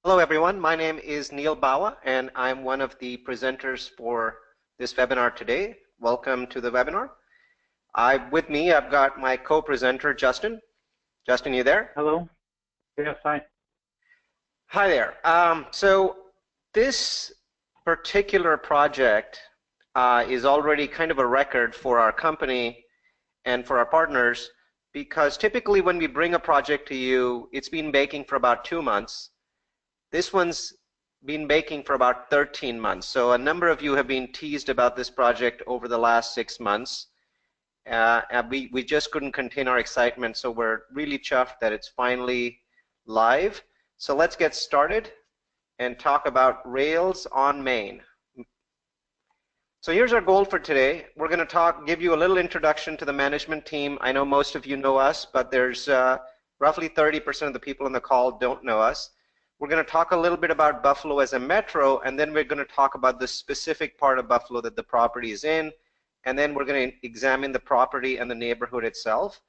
Hello everyone, my name is Neil Bawa and I'm one of the presenters for this webinar today. Welcome to the webinar. With me I've got my co-presenter Justin. Justin, you there? Hello. Yes, hi. Hi there. So this particular project is already kind of a record for our company and for our partners, because typically when we bring a project to you, it's been baking for about 2 months. This one's been baking for about 13 months. So a number of you have been teased about this project over the last 6 months. And we just couldn't contain our excitement, so we're really chuffed that it's finally live. So let's get started and talk about Rails on Main. So here's our goal for today. We're going to give you a little introduction to the management team. I know most of you know us, but there's roughly 30% of the people on the call don't know us. We're going to talk a little bit about Buffalo as a metro, and then we're going to talk about the specific part of Buffalo that the property is in, and then we're going to examine the property and the neighborhood itself.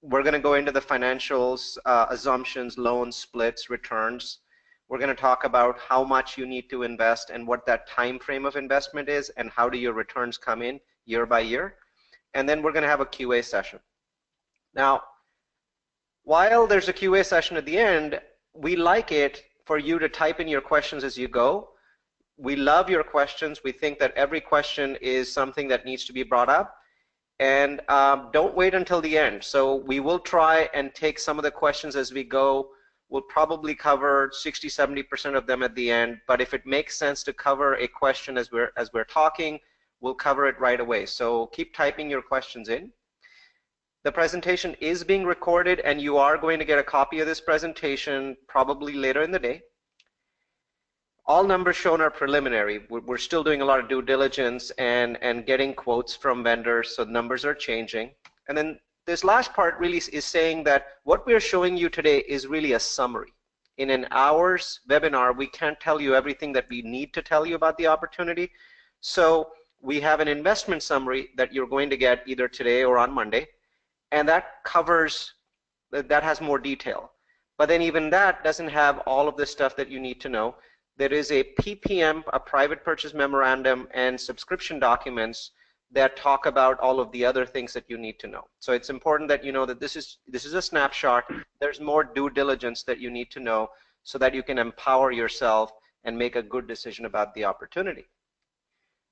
We're going to go into the financials, assumptions, loans, splits, returns. We're going to talk about how much you need to invest and what that time frame of investment is, and how do your returns come in year by year. And then we're going to have a QA session. Now, while there's a QA session at the end, we like it for you to type in your questions as you go. We love your questions. We think that every question is something that needs to be brought up. And don't wait until the end. So we will try and take some of the questions as we go. We'll probably cover 60–70% of them at the end. But if it makes sense to cover a question as we're talking, we'll cover it right away. So keep typing your questions in. The presentation is being recorded, and you are going to get a copy of this presentation probably later in the day. All numbers shown are preliminary. We're still doing a lot of due diligence and getting quotes from vendors, so numbers are changing. And then this last part really is saying that what we're showing you today is really a summary. In an hour's webinar, we can't tell you everything that we need to tell you about the opportunity. So we have an investment summary that you're going to get either today or on Monday. And that covers, that has more detail. But then even that doesn't have all of the stuff that you need to know. There is a PPM, a private purchase memorandum, and subscription documents that talk about all of the other things that you need to know. So it's important that you know that this is a snapshot. There's more due diligence that you need to know so that you can empower yourself and make a good decision about the opportunity.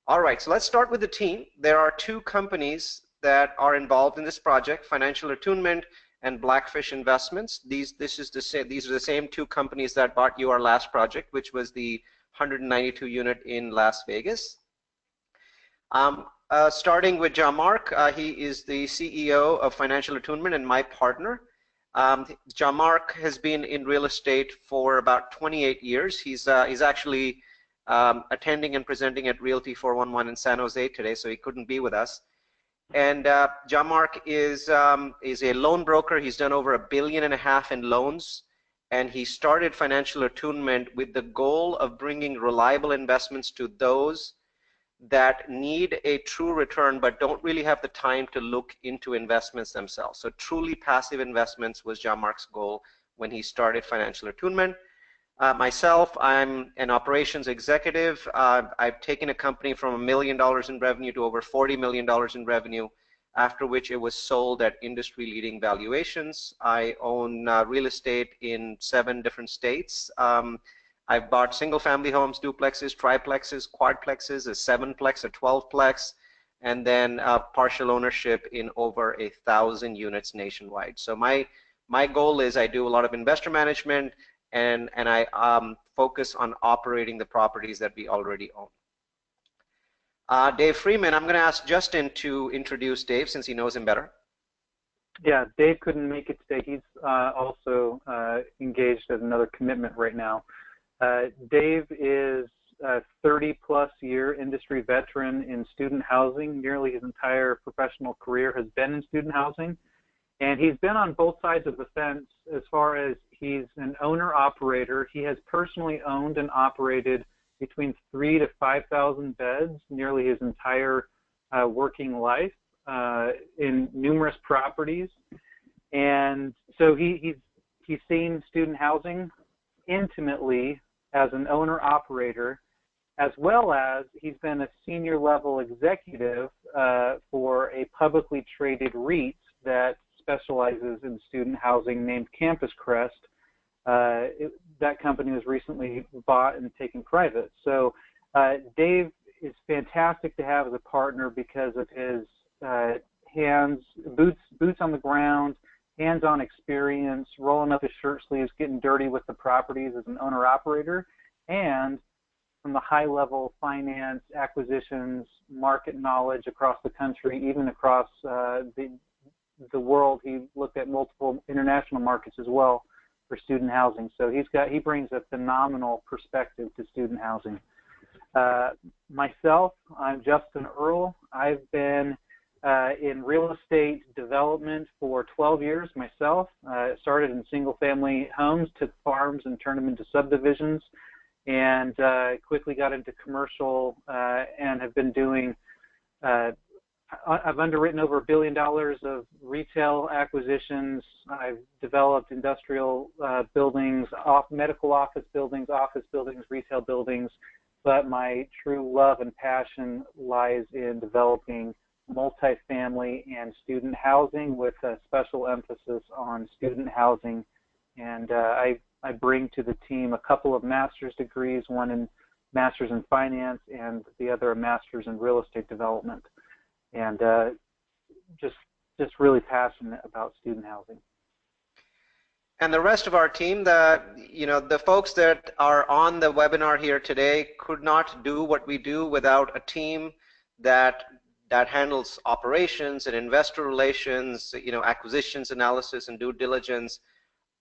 All right, so let's start with the team. There are 2 companies that are involved in this project: Financial Attunement and Blackfish Investments. These are the same 2 companies that bought you our last project, which was the 192 unit in Las Vegas. Starting with Jean-Marc, he is the CEO of Financial Attunement and my partner. Jean-Marc has been in real estate for about 28 years. He's actually attending and presenting at Realty 411 in San Jose today, so he couldn't be with us. And Jean-Marc is a loan broker. He's done over $1.5 billion in loans, and he started Financial Attunement with the goal of bringing reliable investments to those that need a true return but don't really have the time to look into investments themselves. So truly passive investments was Jean-Marc's goal when he started Financial Attunement. Myself, I'm an operations executive. I've taken a company from $1 million in revenue to over $40 million in revenue, after which it was sold at industry-leading valuations. I own real estate in 7 different states. I've bought single-family homes, duplexes, triplexes, quadplexes, a 7-plex, a 12-plex, and then partial ownership in over 1,000 units nationwide. So my goal is I do a lot of investor management, and I focus on operating the properties that we already own. Dave Freeman, I'm going to ask Justin to introduce Dave since he knows him better. Yeah, Dave couldn't make it today. He's also engaged at another commitment right now. Dave is a 30-plus year industry veteran in student housing. Nearly his entire professional career has been in student housing. And he's been on both sides of the fence as far as he's an owner-operator. He has personally owned and operated between 3,000 to 5,000 beds nearly his entire working life in numerous properties. And so he's seen student housing intimately as an owner-operator, as well as he's been a senior level executive for a publicly traded REIT that specializes in student housing named Campus Crest. That company was recently bought and taken private. So Dave is fantastic to have as a partner because of his boots on the ground, hands-on experience, rolling up his shirt sleeves, getting dirty with the properties as an owner-operator, and from the high-level finance, acquisitions, market knowledge across the country, even across the world. He looked at multiple international markets as well for student housing. So he brings a phenomenal perspective to student housing. Myself, I'm Justin Earl. I've been in real estate development for 12 years myself. Started in single-family homes, took farms and turned them into subdivisions, and quickly got into commercial and have been doing, I've underwritten over $1 billion of retail acquisitions. I've developed industrial buildings, medical office buildings, retail buildings, but my true love and passion lies in developing multifamily and student housing with a special emphasis on student housing. And I bring to the team a couple of master's degrees, one in master's in finance and the other a master's in real estate development. And just really passionate about student housing. And the rest of our team, the folks that are on the webinar here today could not do what we do without a team that handles operations and investor relations, acquisitions, analysis, and due diligence,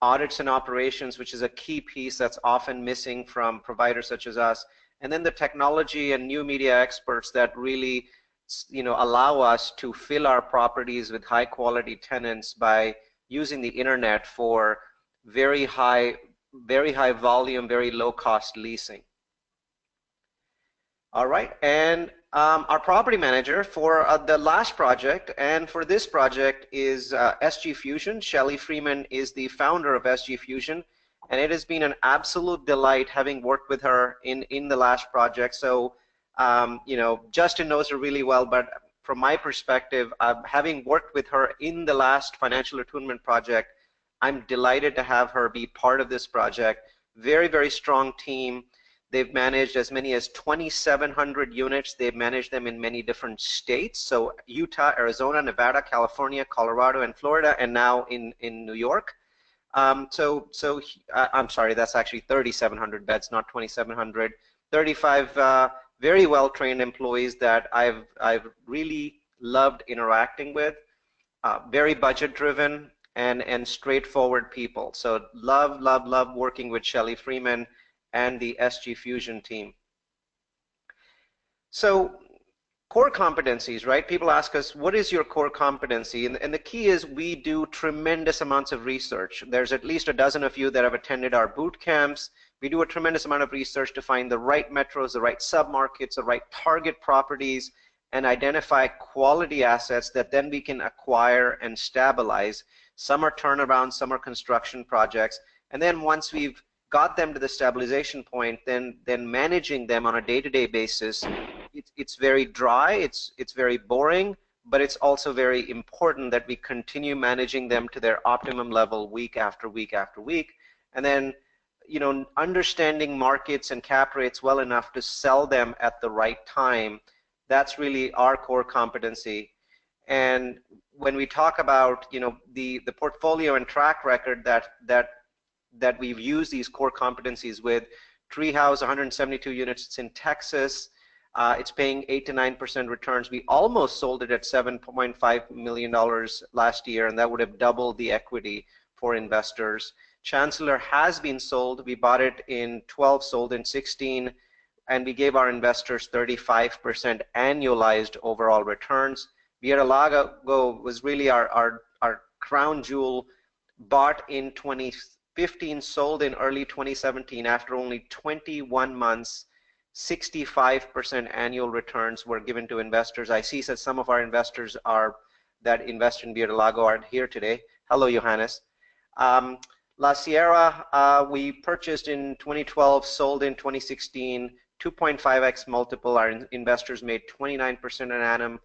audits and operations, which is a key piece that's often missing from providers such as us, and then the technology and new media experts that really allow us to fill our properties with high quality tenants by using the internet for very high volume, very low cost leasing. All right, and our property manager for the last project and for this project is SG Fusion. Shelley Freeman is the founder of SG Fusion, and it has been an absolute delight having worked with her in the last project. So Justin knows her really well, but from my perspective, having worked with her in the last financial attunement project, I'm delighted to have her be part of this project. Very, very strong team. They've managed as many as 2,700 units. They've managed them in many different states. So Utah, Arizona, Nevada, California, Colorado, and Florida, and now in New York. I'm sorry, that's actually 3,700 beds, not 2,700. 35 very well-trained employees that I've really loved interacting with. Very budget-driven and straightforward people. So love working with Shelley Freeman and the SG Fusion team. So core competencies, right? People ask us, what is your core competency? And the key is we do tremendous amounts of research. There's at least a dozen of you that have attended our boot camps. We do a tremendous amount of research to find the right metros, the right submarkets, the right target properties, and identify quality assets that then we can acquire and stabilize. Some are turnarounds, some are construction projects. And then once we've got them to the stabilization point, then managing them on a day-to-day basis, it's very dry, it's very boring, but it's also very important that we continue managing them to their optimum level week after week after week. And then understanding markets and cap rates well enough to sell them at the right time, that's really our core competency. And when we talk about the portfolio and track record that we've used these core competencies with, Treehouse, 172 units, it's in Texas. It's paying 8 to 9% returns. We almost sold it at $7.5 million last year, and that would have doubled the equity for investors. Chancellor has been sold. We bought it in 12, sold in 16, and we gave our investors 35% annualized overall returns. Villalago was really our crown jewel, bought in 2015, sold in early 2017 after only 21 months. 65% annual returns were given to investors. I see that some of our investors that invest in Villalago aren't here today. Hello, Johannes. La Sierra, we purchased in 2012, sold in 2016, 2.5x multiple. Our investors made 29% an annum.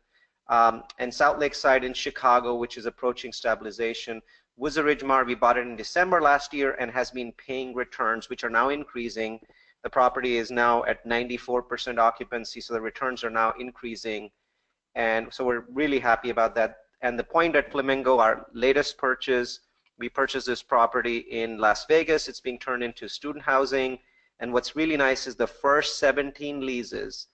And South Lakeside in Chicago, which is approaching stabilization. Woozer Ridgemar, we bought it in December last year and has been paying returns, which are now increasing. The property is now at 94% occupancy, so the returns are now increasing. And so we're really happy about that. And the Point at Flamingo, our latest purchase, we purchased this property in Las Vegas. It's being turned into student housing. And what's really nice is the first 17 leases,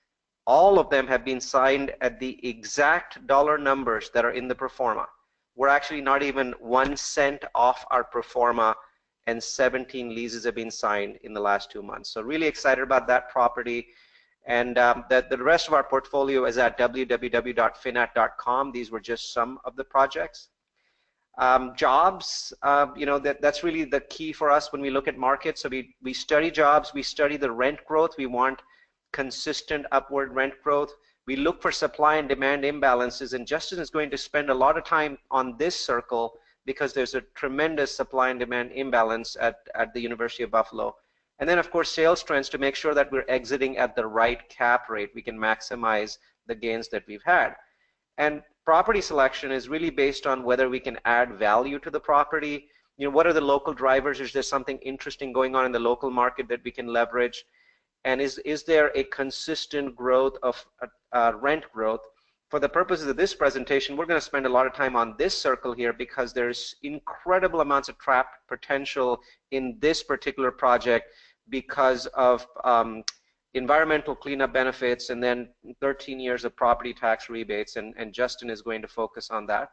all of them have been signed at the exact dollar numbers that are in the pro forma. We're actually not even 1 cent off our pro forma, and 17 leases have been signed in the last 2 months. So really excited about that property. And the rest of our portfolio is at www.finat.com. These were just some of the projects. Jobs, that's really the key for us when we look at markets. So we study jobs, we study the rent growth. We want consistent upward rent growth. We look for supply and demand imbalances, and Justin is going to spend a lot of time on this circle because there's a tremendous supply and demand imbalance at the University of Buffalo. And then, of course, sales trends to make sure that we're exiting at the right cap rate. We can maximize the gains that we've had. And property selection is really based on whether we can add value to the property. What are the local drivers? Is there something interesting going on in the local market that we can leverage? And is there a consistent growth of rent growth? For the purposes of this presentation, we're going to spend a lot of time on this circle here because there's incredible amounts of trapped potential in this particular project because of environmental cleanup benefits and then 13 years of property tax rebates, and Justin is going to focus on that.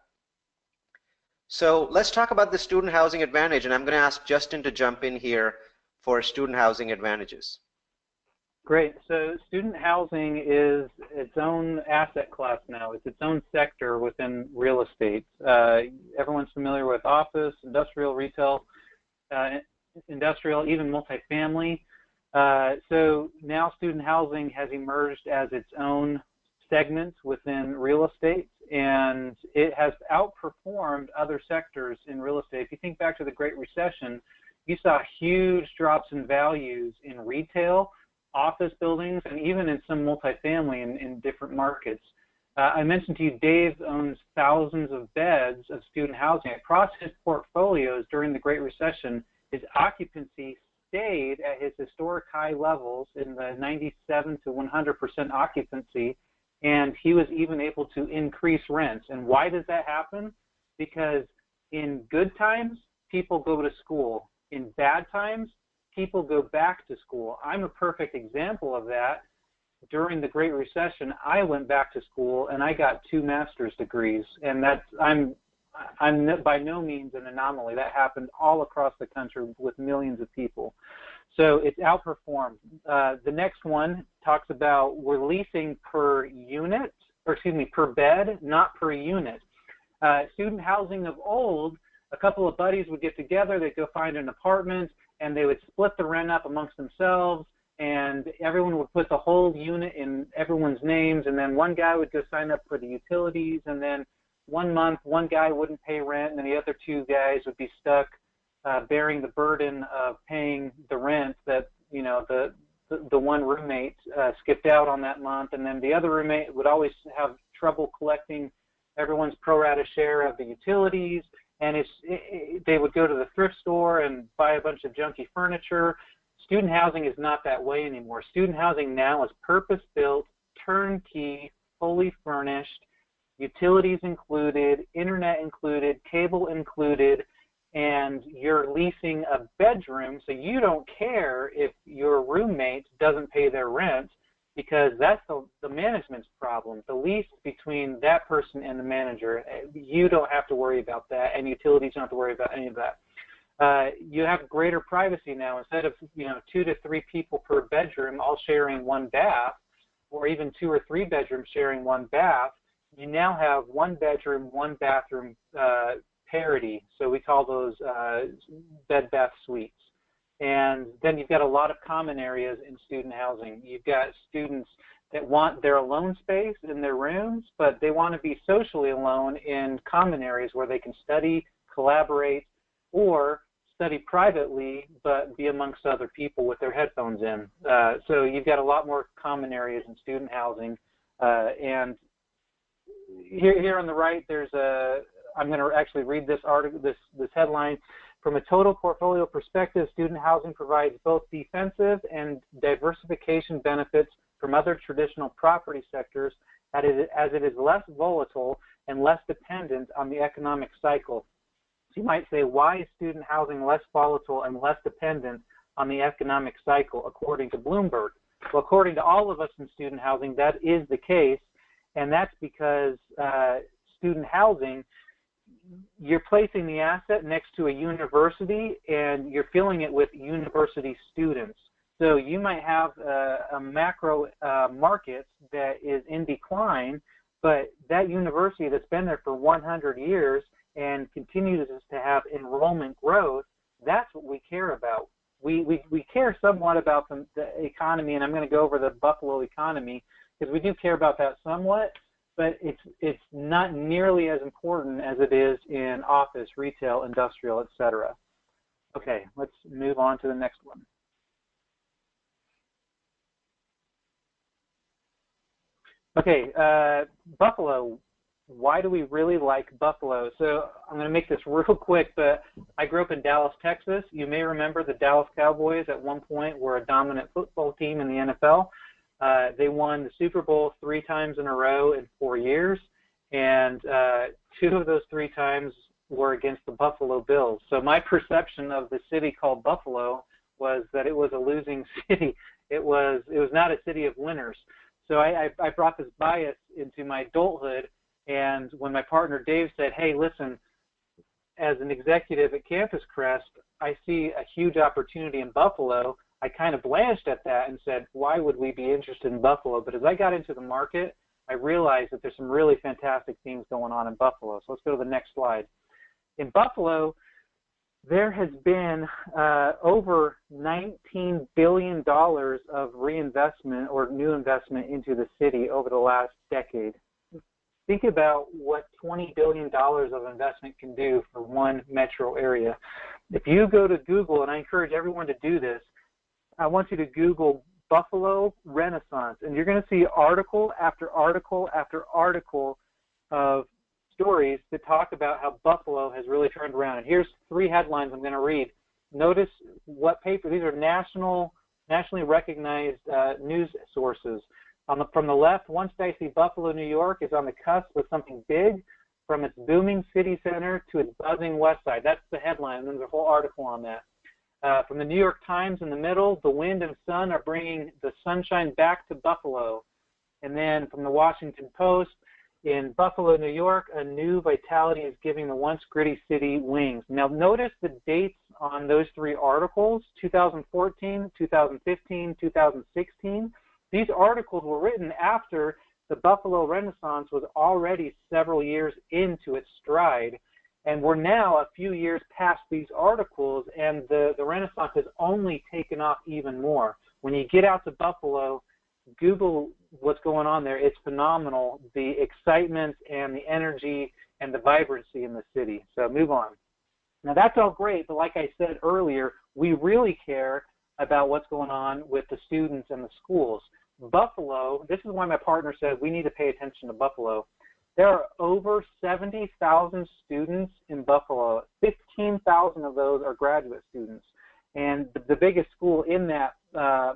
So let's talk about the student housing advantage, and I'm going to ask Justin to jump in here for student housing advantages. Great. So student housing is its own asset class now. It's its own sector within real estate. Everyone's familiar with office, industrial, retail, industrial, even multifamily. So now student housing has emerged as its own segment within real estate, and it has outperformed other sectors in real estate. If you think back to the Great Recession, you saw huge drops in values in retail, office buildings, and even in some multifamily in different markets. I mentioned to you Dave owns thousands of beds of student housing. Across his portfolios during the Great Recession, his occupancy stayed at his historic high levels in the 97 to 100% occupancy, and he was even able to increase rents. And why does that happen? Because in good times, people go to school. In bad times, people go back to school. I'm a perfect example of that. During the Great Recession, I went back to school and I got 2 master's degrees, and I'm by no means an anomaly. That happened all across the country with millions of people. So it's outperformed. The next one talks about we're leasing per unit, or excuse me, per bed, not per unit. Student housing of old, a couple of buddies would get together, they'd go find an apartment, and they would split the rent up amongst themselves, and everyone would put the whole unit in everyone's names, and then one guy would go sign up for the utilities, and then 1 month one guy wouldn't pay rent, and then the other 2 guys would be stuck bearing the burden of paying the rent that the one roommate skipped out on that month, and then the other roommate would always have trouble collecting everyone's pro rata share of the utilities. And they would go to the thrift store and buy a bunch of junky furniture. Student housing is not that way anymore. Student housing now is purpose-built, turnkey, fully furnished, utilities included, internet included, cable included, and you're leasing a bedroom, so you don't care if your roommate doesn't pay their rent, because that's the management's problem. The lease between that person and the manager, you don't have to worry about that, and utilities don't have to worry about any of that. You have greater privacy now. Instead of 2 to 3 people per bedroom all sharing 1 bath, or even 2 or 3 bedrooms sharing 1 bath, you now have 1 bedroom, 1 bathroom parity. So we call those bed bath suites. And then you've got a lot of common areas in student housing. You've got students that want their alone space in their rooms, but they want to be socially alone in common areas where they can study, collaborate, or study privately, but be amongst other people with their headphones in. So you've got a lot more common areas in student housing. And here on the right, I'm going to actually read this article, this headline. From a total portfolio perspective, student housing provides both defensive and diversification benefits from other traditional property sectors, as it is less volatile and less dependent on the economic cycle. So you might say, why is student housing less volatile and less dependent on the economic cycle, according to Bloomberg? Well, according to all of us in student housing, that is the case, and that's because student housing, you're placing the asset next to a university and you're filling it with university students. So you might have a macro market that is in decline, but that university that's been there for 100 years and continues to have enrollment growth, that's what we care about. We care somewhat about the economy, and I'm going to go over the Buffalo economy because we do care about that somewhat, but it's not nearly as important as it is in office, retail, industrial, etc. Okay, let's move on to the next one. Okay, Buffalo. Why do we really like Buffalo? So I'm going to make this real quick, but I grew up in Dallas, Texas. You may remember the Dallas Cowboys at one point were a dominant football team in the NFL. They won the Super Bowl 3 times in a row in 4 years, and 2 of those 3 times were against the Buffalo Bills. So my perception of the city called Buffalo was that it was a losing city. It was not a city of winners. So I brought this bias into my adulthood, and when my partner Dave said, hey, listen, as an executive at Campus Crest, I see a huge opportunity in Buffalo, I kind of blanched at that and said, why would we be interested in Buffalo? But as I got into the market, I realized that there's some really fantastic things going on in Buffalo. So let's go to the next slide. In Buffalo, there has been over $19 billion of reinvestment or new investment into the city over the last decade. Think about what $20 billion of investment can do for one metro area. If you go to Google, and I encourage everyone to do this, I want you to Google Buffalo Renaissance, and you're going to see article after article after article of stories that talk about how Buffalo has really turned around. And here's 3 headlines I'm going to read. Notice what paper, these are nationally recognized news sources. From the left, once dicey Buffalo, New York is on the cusp of something big, from its booming city center to its buzzing west side. That's the headline, and there's a whole article on that. From the New York Times in the middle, the wind and sun are bringing the sunshine back to Buffalo. And then from the Washington Post, in Buffalo, New York, a new vitality is giving the once gritty city wings. Now notice the dates on those 3 articles, 2014, 2015, 2016. These articles were written after the Buffalo Renaissance was already several years into its stride. And we're now a few years past these articles, and the Renaissance has only taken off even more. When you get out to Buffalo, Google what's going on there. It's phenomenal, the excitement and the energy and the vibrancy in the city. So move on. Now that's all great, but like I said earlier, we really care about what's going on with the students and the schools. Buffalo, this is why my partner said we need to pay attention to Buffalo. There are over 70,000 students in Buffalo. 15,000 of those are graduate students. And the biggest school in that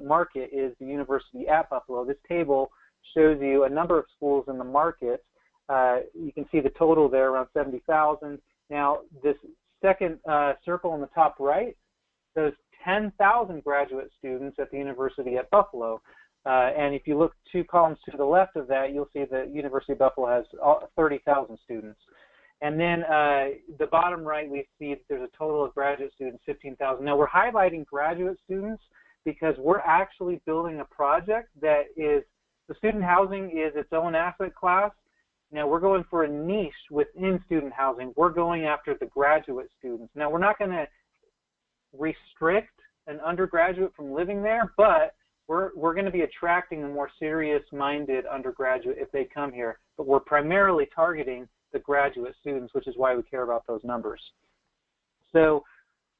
market is the University at Buffalo. This table shows you a number of schools in the market. You can see the total there, around 70,000. Now, this second circle in the top right shows 10,000 graduate students at the University at Buffalo. And if you look 2 columns to the left of that, you'll see the University of Buffalo has 30,000 students. And then the bottom right, we see that there's a total of graduate students, 15,000. Now, we're highlighting graduate students because we're actually building a project that is, the student housing is its own asset class. Now, we're going for a niche within student housing. We're going after the graduate students. Now, we're not going to restrict an undergraduate from living there, but we're going to be attracting a more serious-minded undergraduate if they come here. But we're primarily targeting the graduate students, which is why we care about those numbers. So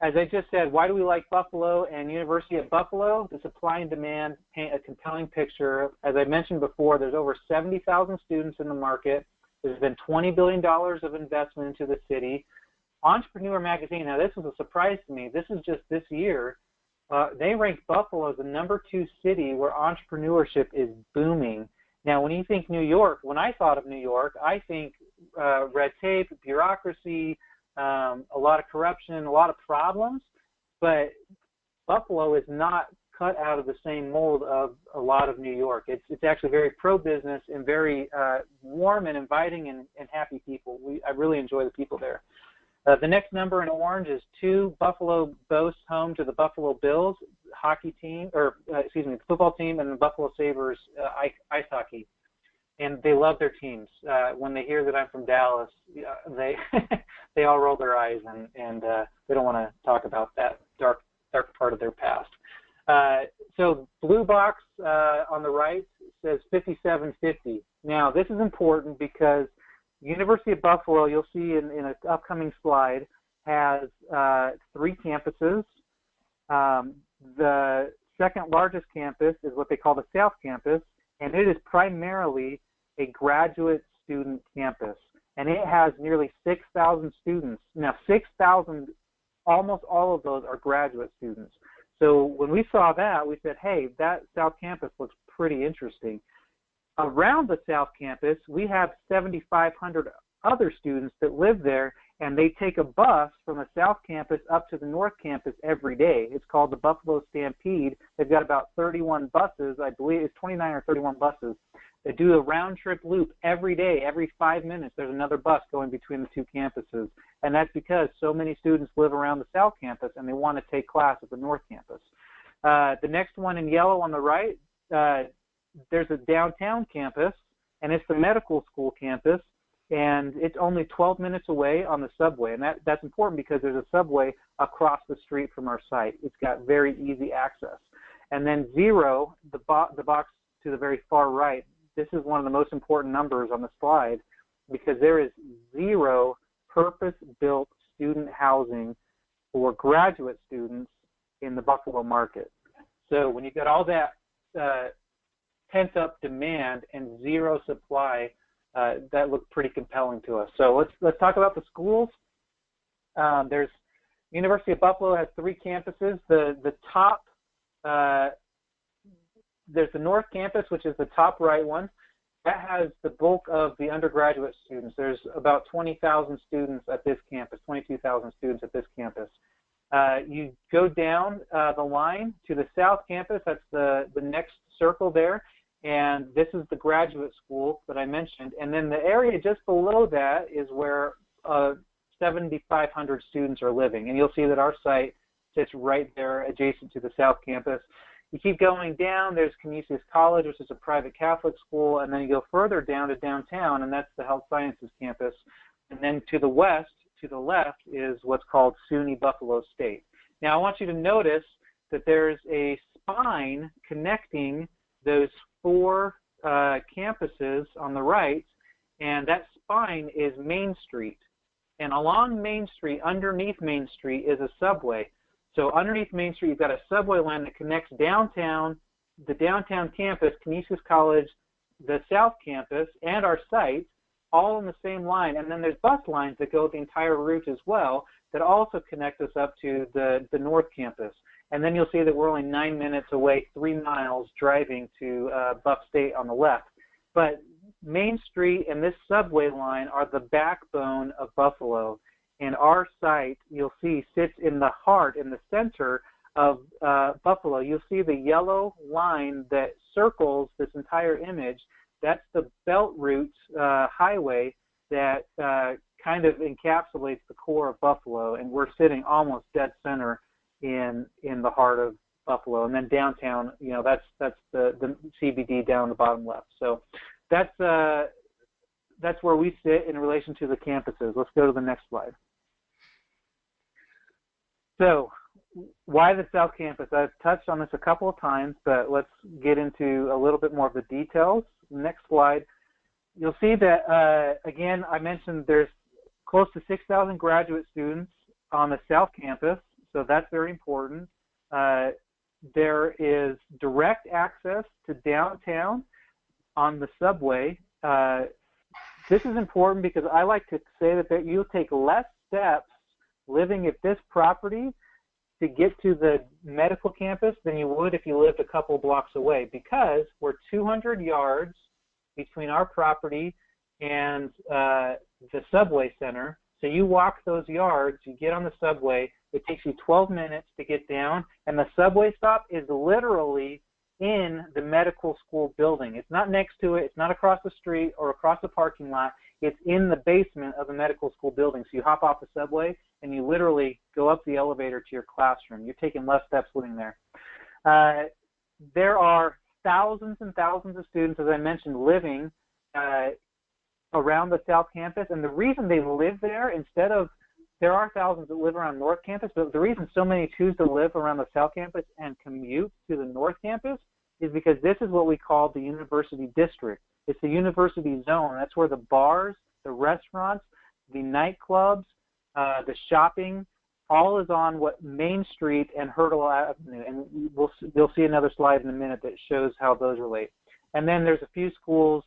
as I just said, why do we like Buffalo and University at Buffalo? The supply and demand paint a compelling picture. As I mentioned before, there's over 70,000 students in the market. There's been $20 billion of investment into the city. Entrepreneur Magazine, now this was a surprise to me. This is just this year. They ranked Buffalo as the #2 city where entrepreneurship is booming. Now, when you think New York, when I thought of New York, I think red tape, bureaucracy, a lot of corruption, a lot of problems, but Buffalo is not cut out of the same mold of a lot of New York. It's actually very pro-business and very warm and inviting and happy people. I really enjoy the people there. The next number in orange is 2. Buffalo boasts home to the Buffalo Bills hockey team, or excuse me, the football team, and the Buffalo Sabres ice hockey. And they love their teams. When they hear that I'm from Dallas, they they all roll their eyes and they don't want to talk about that dark part of their past. So blue box on the right says 5750. Now this is important because University of Buffalo, you'll see in an upcoming slide, has 3 campuses. The second largest campus is what they call the South Campus, and it is primarily a graduate student campus, and it has nearly 6,000 students. Now 6,000, almost all of those are graduate students. So when we saw that, we said, hey, that South Campus looks pretty interesting. Around the South Campus, we have 7,500 other students that live there, and they take a bus from the South Campus up to the North Campus every day. It's called the Buffalo Stampede. They've got about 31 buses. I believe it's 29 or 31 buses. They do a round-trip loop every day. Every 5 minutes, there's another bus going between the 2 campuses, and that's because so many students live around the South Campus, and they want to take class at the North Campus. The next one in yellow on the right, there's a downtown campus, and it's the medical school campus, and it's only 12 minutes away on the subway, and that's important because there's a subway across the street from our site. It's got very easy access. And then 0, the box to the very far right, this is one of the most important numbers on the slide because there is 0 purpose-built student housing for graduate students in the Buffalo market. So when you've got all that pent-up demand and 0 supply, that looked pretty compelling to us. So let's talk about the schools. There's University of Buffalo has 3 campuses. The top, there's the North Campus, which is the top right one. That has the bulk of the undergraduate students. There's about 20,000 students at this campus, 22,000 students at this campus. You go down the line to the South Campus. That's the next circle there. And this is the graduate school that I mentioned. And then the area just below that is where 7,500 students are living. And you'll see that our site sits right there adjacent to the South Campus. You keep going down, there's Canisius College, which is a private Catholic school. And then you go further down to downtown, and that's the Health Sciences campus. And then to the west, to the left, is what's called SUNY Buffalo State. Now, I want you to notice that there's a spine connecting those 4 campuses on the right, and that spine is Main Street. And along Main Street, underneath Main Street, is a subway. So underneath Main Street, you've got a subway line that connects downtown, the downtown campus, Canisius College, the South Campus, and our site, all in the same line. And then there's bus lines that go the entire route as well that also connect us up to the North Campus. And then you'll see that we're only 9 minutes away, 3 miles driving to Buff State on the left. But Main Street and this subway line are the backbone of Buffalo. And our site, you'll see, sits in the heart, in the center of Buffalo. You'll see the yellow line that circles this entire image. That's the Belt Route highway that kind of encapsulates the core of Buffalo. And we're sitting almost dead center in the heart of Buffalo. And then downtown, you know, that's the CBD down the bottom left. So that's where we sit in relation to the campuses. Let's go to the next slide. So why the South Campus? I've touched on this a couple of times, but let's get into a little bit more of the details. Next slide. You'll see that, again, I mentioned there's close to 6,000 graduate students on the South Campus. so that's very important. There is direct access to downtown on the subway. This is important because I like to say that you'll take less steps living at this property to get to the medical campus than you would if you lived a couple blocks away, because we're 200 yards between our property and the subway center. So you walk those yards, you get on the subway, it takes you 12 minutes to get down, and the subway stop is literally in the medical school building. It's not next to it, it's not across the street or across the parking lot, it's in the basement of the medical school building. So you hop off the subway and you literally go up the elevator to your classroom. You're taking less steps living there. There are thousands and thousands of students, as I mentioned, living around the South Campus, and the reason they live there, instead of, there are thousands that live around North Campus, but the reason so many choose to live around the South Campus and commute to the North Campus is because this is what we call the University District. It's the University Zone. That's where the bars, the restaurants, the nightclubs, the shopping, all is on what Main Street and Hurdle Avenue, and you'll see another slide in a minute that shows how those relate. And then there's a few schools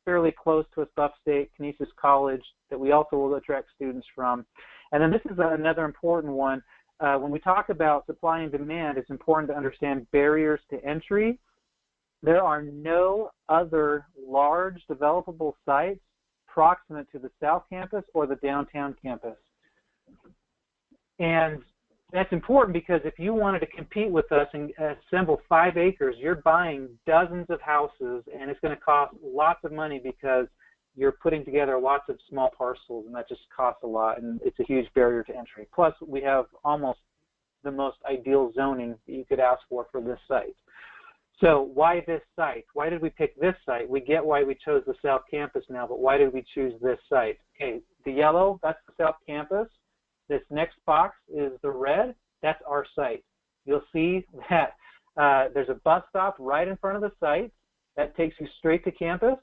fairly close to us, upstate, Canisius College, that we also will attract students from. And then this is another important one. When we talk about supply and demand, it's important to understand barriers to entry. There are no other large developable sites proximate to the South Campus or the downtown campus. And that's important because if you wanted to compete with us and assemble 5 acres, you're buying dozens of houses, and it's going to cost lots of money because you're putting together lots of small parcels, and that just costs a lot, and it's a huge barrier to entry. Plus, we have almost the most ideal zoning that you could ask for this site. So why this site? Why did we pick this site? We get why we chose the South Campus now, but why did we choose this site? Okay, the yellow, that's the South Campus. This next box is the red. That's our site. You'll see that there's a bus stop right in front of the site that takes you straight to campus.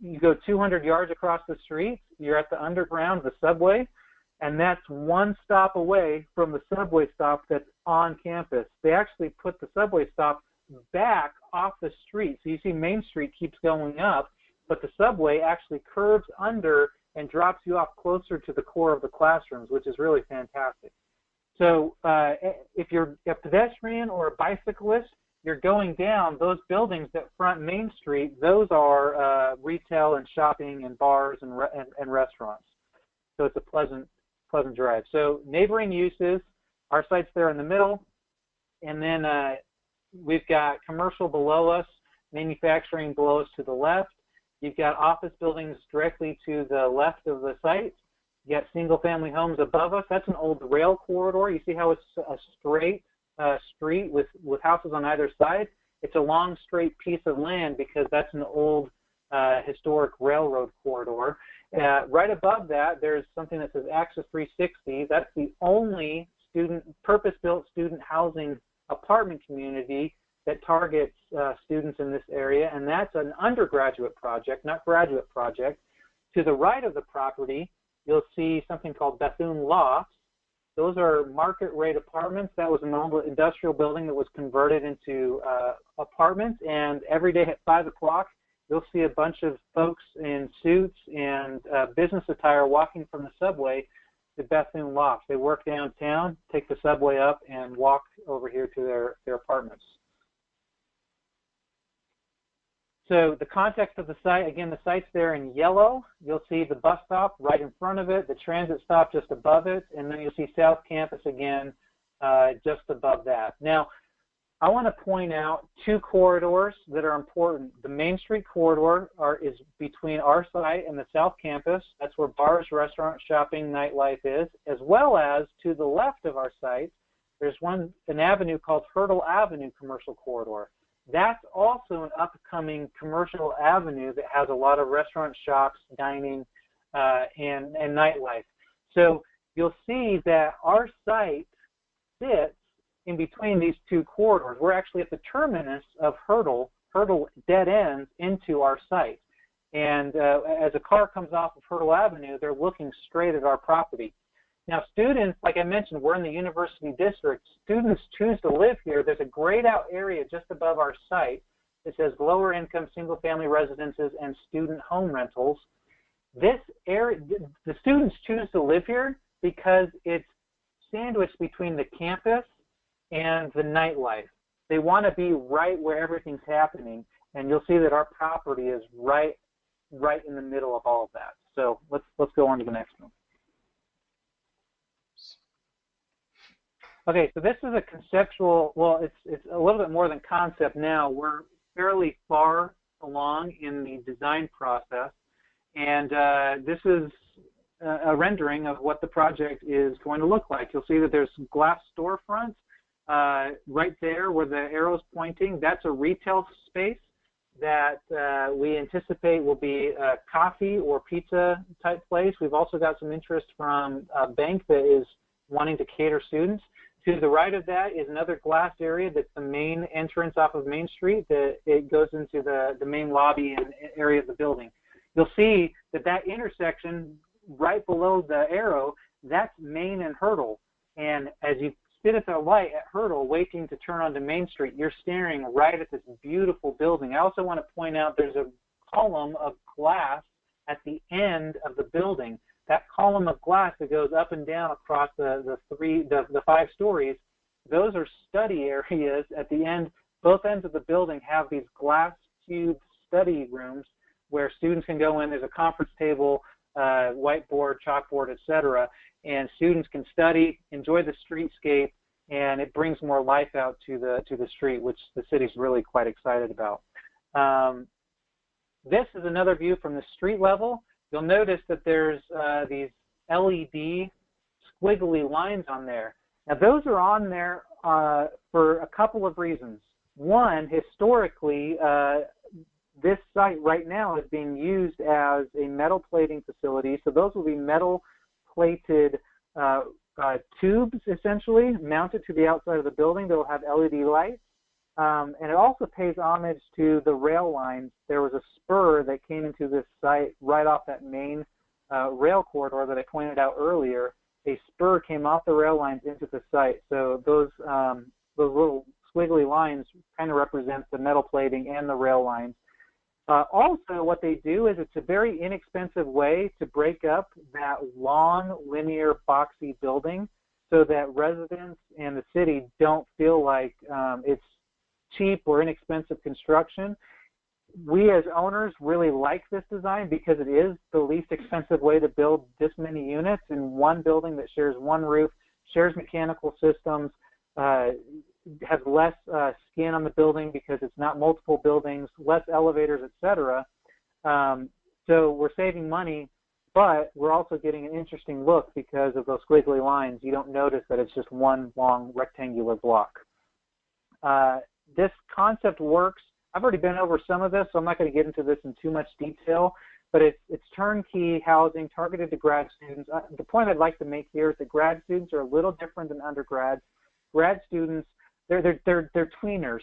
You go 200 yards across the street, you're at the underground, the subway, and that's one stop away from the subway stop that's on campus. They actually put the subway stop back off the street. So you see Main Street keeps going up, but the subway actually curves under and drops you off closer to the core of the classrooms, which is really fantastic. So if you're a pedestrian or a bicyclist, you're going down those buildings that front Main Street. Those are retail and shopping and bars and restaurants. So it's a pleasant drive. So neighboring uses, our site's there in the middle, and then we've got commercial below us, manufacturing below us to the left. You've got office buildings directly to the left of the site. You got single-family homes above us. That's an old rail corridor. You see how it's a straight street with houses on either side? It's a long, straight piece of land because that's an old historic railroad corridor. Right above that, there's something that says Access 360. That's the only purpose-built student housing apartment community that targets students in this area, and that's an undergraduate project, not graduate project. To the right of the property, you'll see something called Bethune Lofts. Those are market rate apartments. That was an old industrial building that was converted into apartments, and every day at 5 o'clock, you'll see a bunch of folks in suits and business attire walking from the subway to Bethune Lofts. They work downtown, take the subway up, and walk over here to their apartments. So the context of the site, again, the site's there in yellow. You'll see the bus stop right in front of it, the transit stop just above it, and then you'll see South Campus again just above that. Now, I want to point out 2 corridors that are important. The Main Street corridor is between our site and the South Campus. That's where bars, restaurants, shopping, nightlife is, as well as to the left of our site, there's an avenue called Hurdle Avenue Commercial Corridor. That's also an upcoming commercial avenue that has a lot of restaurants, shops, dining, and nightlife. So you'll see that our site sits in between these 2 corridors. We're actually at the terminus of Hurdle dead ends into our site. And as a car comes off of Hurdle Avenue, they're looking straight at our property. Now, students, like I mentioned, we're in the university district. Students choose to live here. There's a grayed out area just above our site that says lower income single family residences and student home rentals. This area, the students choose to live here because it's sandwiched between the campus and the nightlife. They want to be right where everything's happening, and you'll see that our property is right in the middle of all of that. So let's go on to the next one. Okay, so this is a conceptual, well, it's a little bit more than concept now. We're fairly far along in the design process, and this is a rendering of what the project is going to look like. You'll see that there's glass storefronts right there where the arrow's pointing. That's a retail space that we anticipate will be a coffee or pizza type place. We've also got some interest from a bank that is wanting to cater students. To the right of that is another glass area that's the main entrance off of Main Street. It goes into the main lobby and area of the building. You'll see that intersection right below the arrow, that's Main and Hurdle. And as you sit at the light at Hurdle waiting to turn onto Main Street, you're staring right at this beautiful building. I also want to point out there's a column of glass at the end of the building. That column of glass that goes up and down across the 5 stories, those are study areas at the end. Both ends of the building have these glass cube study rooms where students can go in. There's a conference table, whiteboard, chalkboard, etc., and students can study, enjoy the streetscape, and it brings more life out to the street, which the city's really quite excited about. This is another view from the street level. You'll notice that there's these LED squiggly lines on there. Now, those are on there for a couple of reasons. One, historically, this site right now is being used as a metal plating facility. So those will be metal plated tubes, essentially, mounted to the outside of the building. They'll have LED lights. And it also pays homage to the rail lines. There was a spur that came into this site right off that main rail corridor that I pointed out earlier. A spur came off the rail lines into the site. So those little squiggly lines kind of represent the metal plating and the rail lines. Also, what they do is it's a very inexpensive way to break up that long, linear, boxy building so that residents and the city don't feel like it's cheap or inexpensive construction. We as owners really like this design because it is the least expensive way to build this many units in one building that shares one roof, shares mechanical systems, has less skin on the building because it's not multiple buildings, less elevators, etc. So we're saving money, but we're also getting an interesting look because of those squiggly lines. You don't notice that it's just one long rectangular block. This concept works. I've already been over some of this, so I'm not going to get into this in too much detail, but it's turnkey housing targeted to grad students. The point I'd like to make here is that grad students are a little different than undergrads. Grad students, they're tweeners.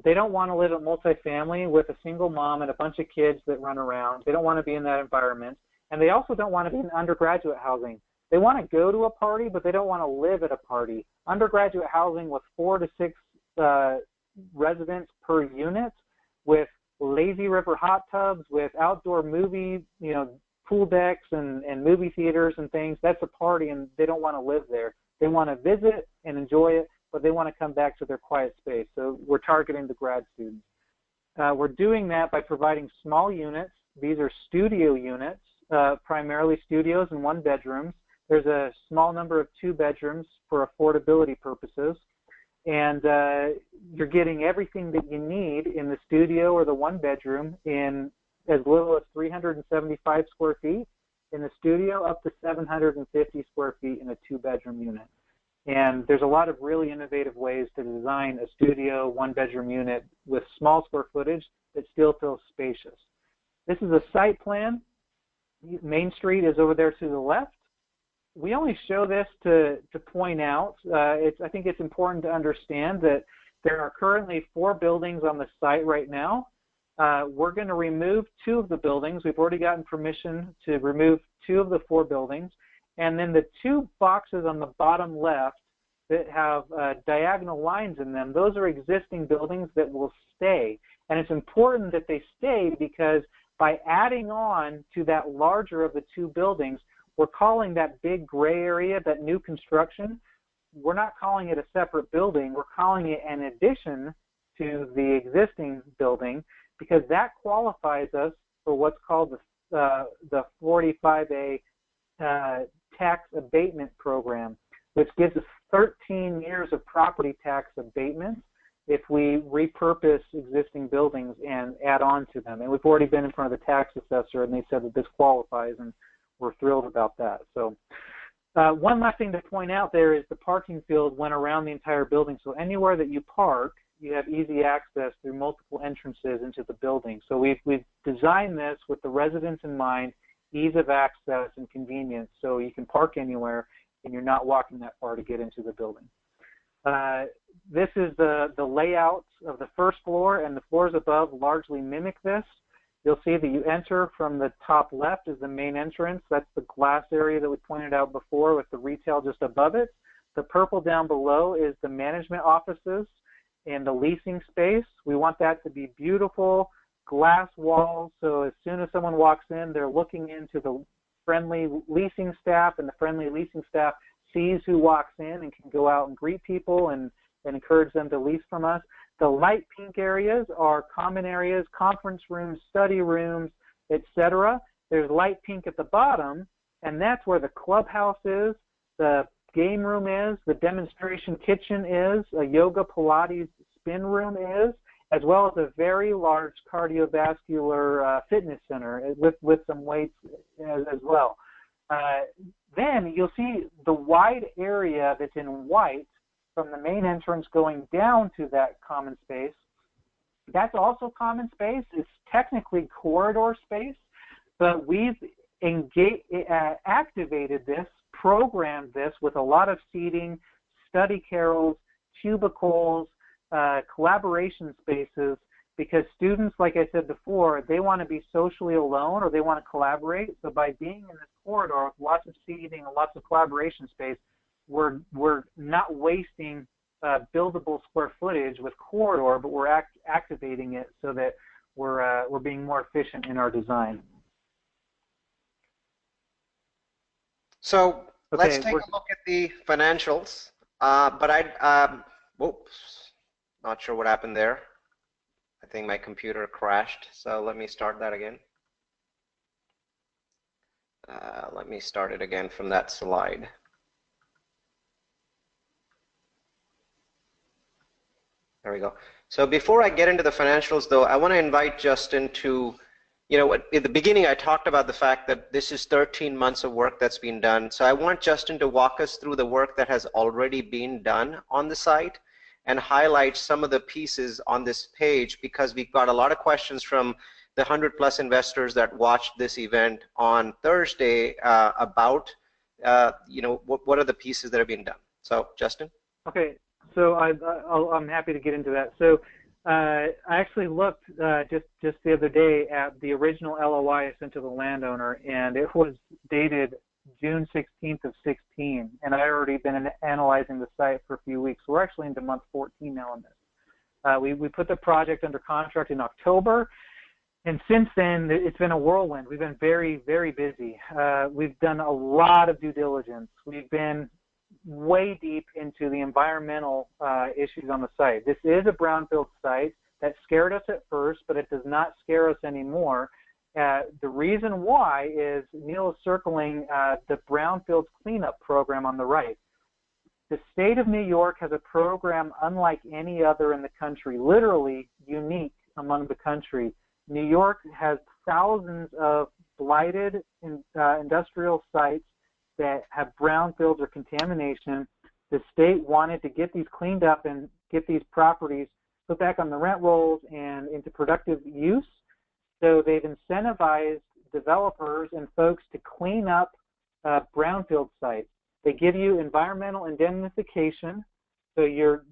They don't want to live at multifamily with a single mom and a bunch of kids that run around. They don't want to be in that environment, and they also don't want to be in undergraduate housing. They want to go to a party, but they don't want to live at a party. Undergraduate housing with 4 to 6 residents per unit, with lazy river hot tubs, with outdoor movie, pool decks and movie theaters and things. That's a party, and they don't want to live there. They want to visit and enjoy it, but they want to come back to their quiet space. So we're targeting the grad students. We're doing that by providing small units. These are studio units, primarily studios and 1 bedrooms. There's a small number of 2 bedrooms for affordability purposes. And you're getting everything that you need in the studio or the 1 bedroom in as little as 375 square feet in the studio, up to 750 square feet in a 2-bedroom unit. And there's a lot of really innovative ways to design a studio 1-bedroom unit with small square footage that still feels spacious. This is a site plan. Main Street is over there to the left. We only show this to point out, I think it's important to understand that there are currently 4 buildings on the site right now. We're going to remove 2 of the buildings. We've already gotten permission to remove 2 of the 4 buildings, And then the two boxes on the bottom left that have diagonal lines in them, those are existing buildings that will stay. And it's important that they stay because by adding on to that larger of the two buildings, we're calling that big gray area, that new construction, we're not calling it a separate building, we're calling it an addition to the existing building, because that qualifies us for what's called the 45A tax abatement program, which gives us 13 years of property tax abatement if we repurpose existing buildings and add on to them. And we've already been in front of the tax assessor, and they said that this qualifies, and we're thrilled about that. So one last thing to point out there is the parking field went around the entire building. So anywhere that you park, you have easy access through multiple entrances into the building. So we've designed this with the residents in mind, ease of access and convenience, so you can park anywhere and you're not walking that far to get into the building. This is the layout of the first floor, and the floors above largely mimic this. You'll see that you enter from the top left is the main entrance. That's the glass area that we pointed out before with the retail just above it. The purple down below is the management offices and the leasing space. We want that to be beautiful glass walls, so as soon as someone walks in, they're looking into the friendly leasing staff, and the friendly leasing staff sees who walks in and can go out and greet people and encourage them to lease from us. The light pink areas are common areas, conference rooms, study rooms, etc. There's light pink at the bottom, and that's where the clubhouse is, the game room is, the demonstration kitchen is, a yoga Pilates spin room is, as well as a very large cardiovascular fitness center with some weights as well. Then you'll see the wide area that's in white from the main entrance going down to that common space. That's also common space. It's technically corridor space, but we've activated this, programmed this with a lot of seating, study carrels, cubicles, collaboration spaces, because students, like I said before, they want to be socially alone or they want to collaborate. So by being in this corridor with lots of seating and lots of collaboration space, we're not wasting buildable square footage with corridor, but we're activating it so that we're being more efficient in our design. So let's take a look at the financials. Whoops, not sure what happened there. I think my computer crashed. So let me start that again. Let me start it again from that slide. There we go. So before I get into the financials, though, I want to invite Justin to, at the beginning I talked about the fact that this is 13 months of work that's been done. So I want Justin to walk us through the work that has already been done on the site and highlight some of the pieces on this page, because we've got a lot of questions from the 100+ investors that watched this event on Thursday about, what are the pieces that have been done. So, Justin? Okay. So I'm happy to get into that. So I actually looked just the other day at the original LOI I sent to the landowner, and it was dated June 16th of 16, and I already been analyzing the site for a few weeks. We're actually into month 14 now on this. We put the project under contract in October, and since then it's been a whirlwind. We've been very, very busy. We've done a lot of due diligence. We've been way deep into the environmental issues on the site. This is a brownfield site that scared us at first, but it does not scare us anymore. The reason why is Neil is circling the brownfields cleanup program on the right. The state of New York has a program unlike any other in the country, literally unique among the country. New York has thousands of blighted industrial sites that have brownfields or contamination. The state wanted to get these cleaned up and get these properties put back on the rent rolls and into productive use. So they've incentivized developers and folks to clean up brownfield sites. They give you environmental indemnification, so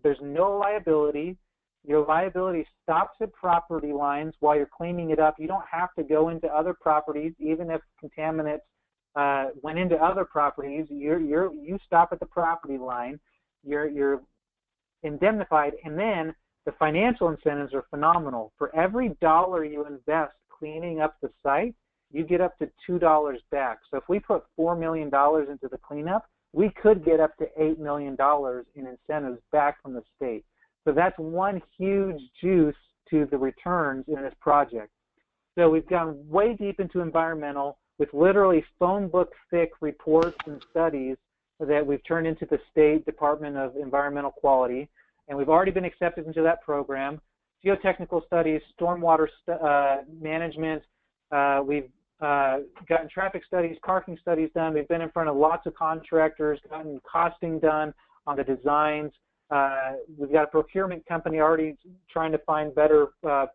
there's no liability. Your liability stops at property lines while you're cleaning it up. You don't have to go into other properties, even if contaminants went into other properties. You stop at the property line. You're indemnified, and then the financial incentives are phenomenal. For every dollar you invest cleaning up the site, you get up to $2 back. So if we put $4 million into the cleanup, we could get up to $8 million in incentives back from the state. So that's one huge juice to the returns in this project. So we've gone way deep into environmental with literally phone book thick reports and studies that we've turned into the State Department of Environmental Quality, and we've already been accepted into that program. Geotechnical studies, stormwater management, we've gotten traffic studies, parking studies done. We've been in front of lots of contractors, gotten costing done on the designs. We've got a procurement company already trying to find better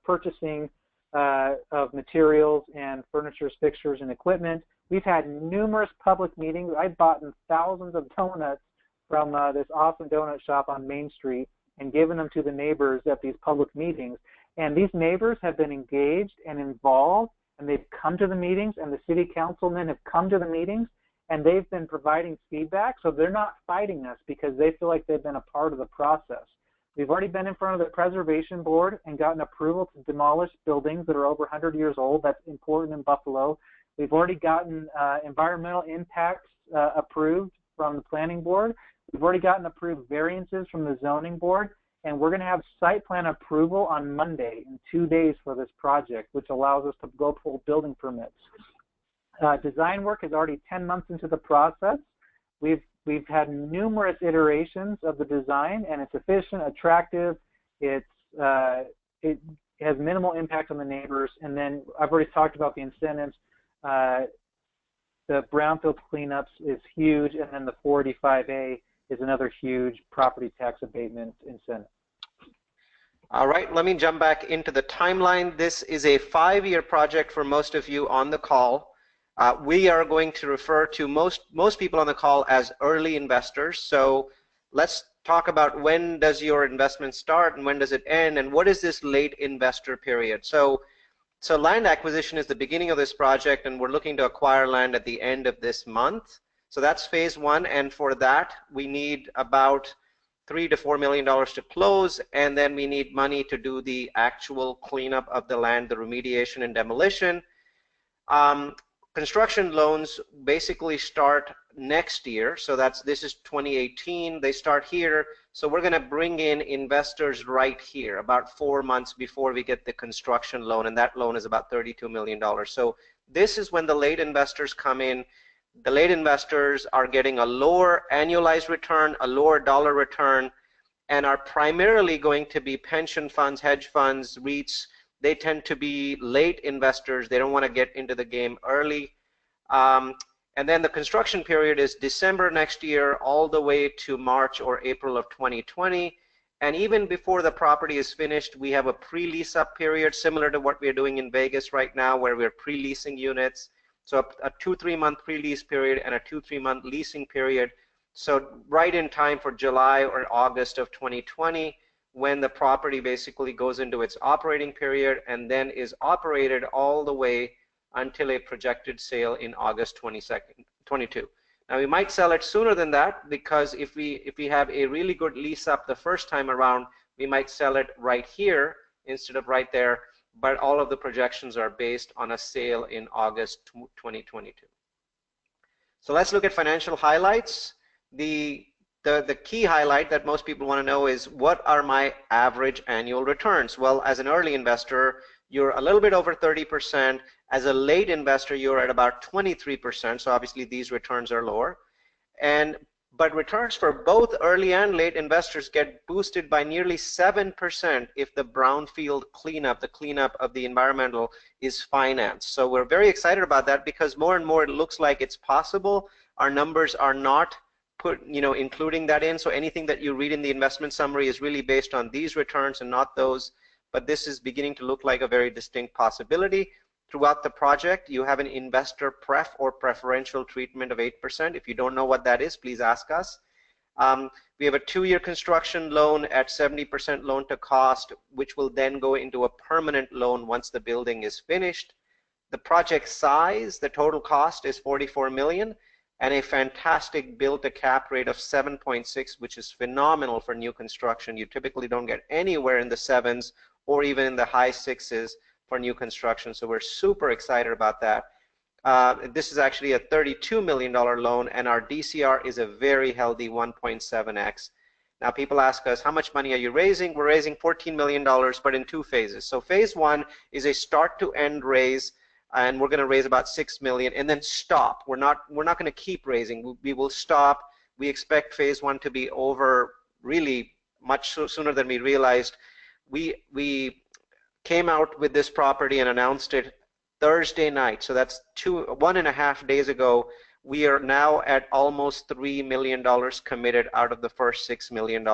purchasing of materials and furniture, fixtures, and equipment. We've had numerous public meetings. I've bought thousands of donuts from this awesome donut shop on Main Street and given them to the neighbors at these public meetings. And these neighbors have been engaged and involved, and they've come to the meetings, and the city councilmen have come to the meetings, and they've been providing feedback. So they're not fighting us because they feel like they've been a part of the process. We've already been in front of the preservation board and gotten approval to demolish buildings that are over 100 years old. That's important in Buffalo. We've already gotten environmental impacts approved from the planning board. We've already gotten approved variances from the zoning board, and we're going to have site plan approval on Monday in 2 days for this project, which allows us to go pull building permits. Design work is already 10 months into the process. We've had numerous iterations of the design, and it's efficient, attractive. It has minimal impact on the neighbors. And then I've already talked about the incentives. The brownfield cleanups is huge, and then the 485A is another huge property tax abatement incentive. All right, let me jump back into the timeline. This is a 5-year project for most of you on the call. We are going to refer to most people on the call as early investors. So let's talk about when does your investment start and when does it end, and what is this late investor period. So land acquisition is the beginning of this project, and we're looking to acquire land at the end of this month. So that's phase 1, and for that we need about $3 to $4 million to close, and then we need money to do the actual cleanup of the land, the remediation and demolition. Construction loans basically start next year, so this is 2018. They start here, so we're going to bring in investors right here about 4 months before we get the construction loan, and that loan is about $32 million. So this is when the late investors come in. The late investors are getting a lower annualized return, a lower dollar return, and are primarily going to be pension funds, hedge funds, REITs. They tend to be late investors. They don't want to get into the game early. And then the construction period is December next year all the way to March or April of 2020. And even before the property is finished, we have a pre-lease up period similar to what we're doing in Vegas right now, where we're pre-leasing units. So a 2-3 month pre-lease period and a 2-3 month leasing period. So right in time for July or August of 2020, when the property basically goes into its operating period and then is operated all the way until a projected sale in August 22. Now we might sell it sooner than that, because if we have a really good lease up the first time around, we might sell it right here instead of right there, but all of the projections are based on a sale in August 2022. So let's look at financial highlights. The key highlight that most people want to know is, what are my average annual returns? Well, as an early investor, you're a little bit over 30%. As a late investor, you're at about 23%. So obviously these returns are lower. But returns for both early and late investors get boosted by nearly 7% if the brownfield cleanup, the cleanup of the environmental, is financed. So we're very excited about that, because more and more it looks like it's possible. Our numbers are not including that in. So anything that you read in the investment summary is really based on these returns and not those. But this is beginning to look like a very distinct possibility. Throughout the project, you have an investor pref or preferential treatment of 8%. If you don't know what that is, please ask us. We have a 2-year construction loan at 70% loan to cost, which will then go into a permanent loan once the building is finished. the project size, the total cost is 44 million, and a fantastic build to cap rate of 7.6, which is phenomenal for new construction. You typically don't get anywhere in the sevens or even in the high sixes for new construction. So we're super excited about that. This is actually a $32 million loan, and our DCR is a very healthy 1.7x. Now people ask us, how much money are you raising? We're raising $14 million, but in 2 phases. So phase 1 is a start to end raise, and we're going to raise about 6 million and then stop. We're not going to keep raising. We will stop. We expect phase 1 to be over really much sooner than we realized. We came out with this property and announced it Thursday night, so that's 1.5 days ago. We are now at almost $3 million committed out of the first $6 million.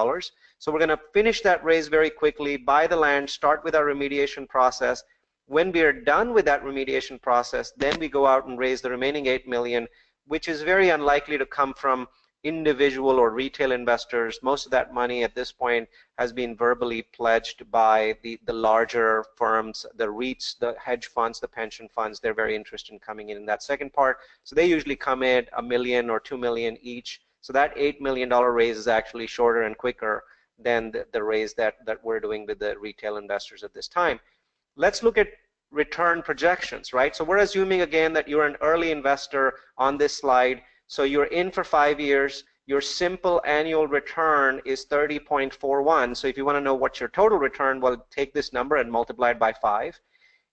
So we're going to finish that raise very quickly, buy the land, start with our remediation process. When we are done with that remediation process, then we go out and raise the remaining 8 million, which is very unlikely to come from individual or retail investors. Most of that money at this point has been verbally pledged by the larger firms, the REITs, the hedge funds, the pension funds. They're very interested in coming in that second part. So they usually come in $1 million or $2 million each. So that $8 million raise is actually shorter and quicker than the raise that we're doing with the retail investors at this time. Let's look at return projections, right? So we're assuming again that you're an early investor on this slide. So you're in for 5 years. Your simple annual return is 30.41. So if you want to know what's your total return, well, take this number and multiply it by 5.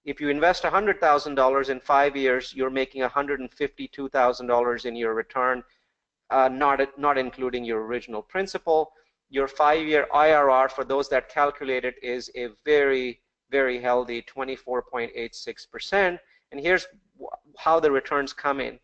If you invest $100,000 in 5 years, you're making $152,000 in your return, not including your original principal. Your 5-year IRR, for those that calculate it, is a very, very healthy 24.86%. And here's how the returns come in.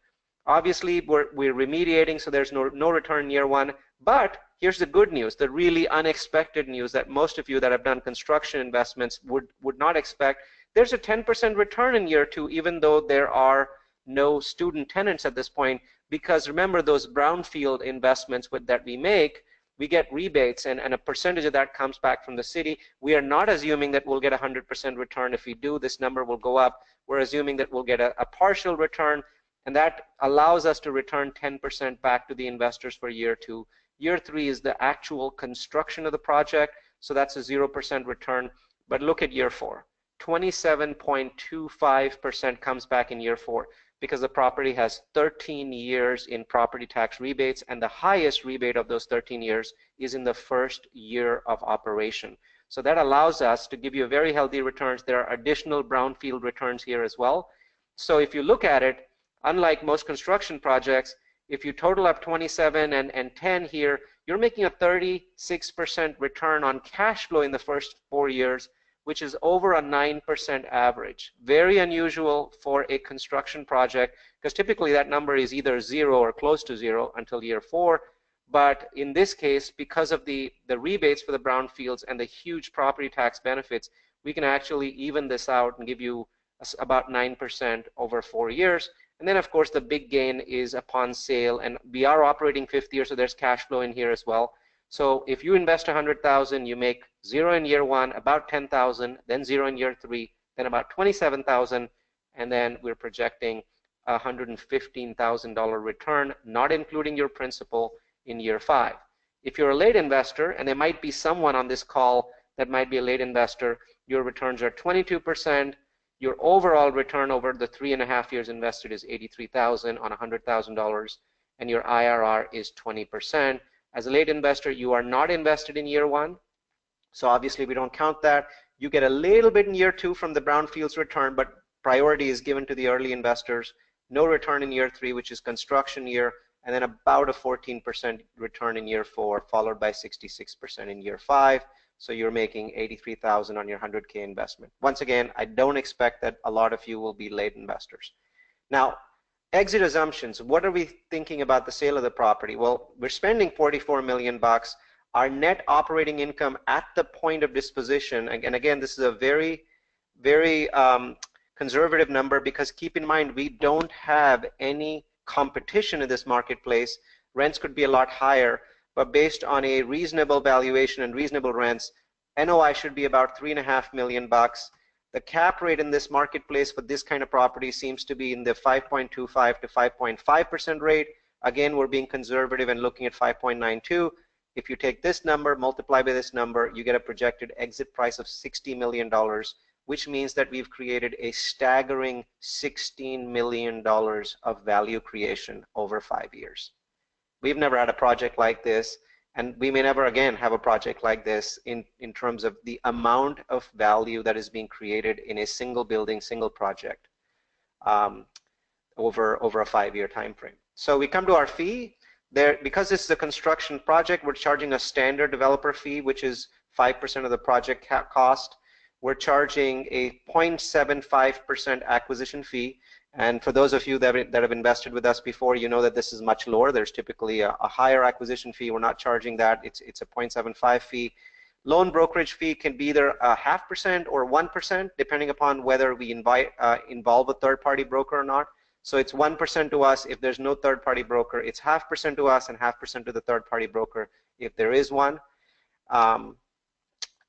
Obviously, we're remediating, so there's no return in year 1. But here's the good news, the really unexpected news that most of you that have done construction investments would not expect. There's a 10% return in year 2, even though there are no student tenants at this point. Because remember, those brownfield investments that we make, we get rebates, and a percentage of that comes back from the city. We are not assuming that we'll get 100% return. If we do, this number will go up. We're assuming that we'll get a partial return, and that allows us to return 10% back to the investors for year 2. Year 3 is the actual construction of the project, so that's a 0% return. But look at year 4. 27.25% comes back in year 4 because the property has 13 years in property tax rebates, and the highest rebate of those 13 years is in the first year of operation. So that allows us to give you very healthy returns. There are additional brownfield returns here as well. So if you look at it, unlike most construction projects, if you total up 27 and 10 here, you're making a 36% return on cash flow in the first 4 years, which is over a 9% average. Very unusual for a construction project, because typically that number is either 0 or close to 0 until year 4. But in this case, because of the rebates for the brownfields and the huge property tax benefits, we can actually even this out and give you about 9% over 4 years. And then, of course, the big gain is upon sale, and we are operating 5th year, so there's cash flow in here as well. So if you invest 100,000, you make 0 in year 1, about 10,000, then 0 in year 3, then about 27,000, and then we're projecting a $115,000 return, not including your principal, in year 5. If you're a late investor, and there might be someone on this call that might be a late investor, your returns are 22%. Your overall return over the 3.5 years invested is $83,000 on $100,000, and your IRR is 20%. As a late investor, you are not invested in year 1, so obviously we don't count that. You get a little bit in year 2 from the brownfields return, but priority is given to the early investors. No return in year 3, which is construction year, and then about a 14% return in year 4, followed by 66% in year 5. So you're making $83,000 on your 100K investment. Once again, I don't expect that a lot of you will be late investors. Now, exit assumptions. What are we thinking about the sale of the property? Well, we're spending $44 million. Our net operating income at the point of disposition, and again, this is a very, very conservative number, because keep in mind, we don't have any competition in this marketplace. Rents could be a lot higher, but based on a reasonable valuation and reasonable rents, NOI should be about $3.5 million. The cap rate in this marketplace for this kind of property seems to be in the 5.25 to 5.5% rate. Again, we're being conservative and looking at 5.92. If you take this number, multiply by this number, you get a projected exit price of $60 million, which means that we've created a staggering $16 million of value creation over 5 years. We've never had a project like this, and we may never again have a project like this in terms of the amount of value that is being created in a single building, single project over a 5-year time frame. So we come to our fee. Because this is a construction project, we're charging a standard developer fee, which is 5% of the project cost. We're charging a 0.75% acquisition fee. And for those of you that have invested with us before, you know that this is much lower. There's typically a higher acquisition fee. We're not charging that. It's a 0.75 fee. Loan brokerage fee can be either a 0.5% or 1%, depending upon whether we involve a third-party broker or not. So it's 1% to us if there's no third-party broker. It's 0.5% to us and 0.5% to the third-party broker if there is one.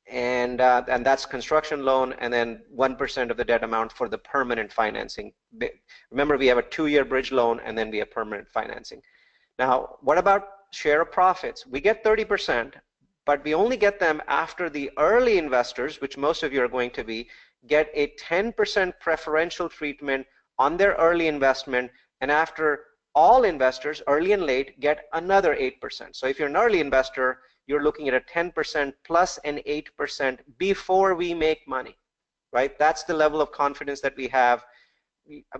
And that's construction loan, and then 1% of the debt amount for the permanent financing. Remember, we have a 2-year bridge loan, and then we have permanent financing. Now, what about share of profits? We get 30%, but we only get them after the early investors, which most of you are going to be, get a 10% preferential treatment on their early investment, and after all investors, early and late, get another 8%. So if you're an early investor, you're looking at a 10% plus an 8% before we make money, right? That's the level of confidence that we have.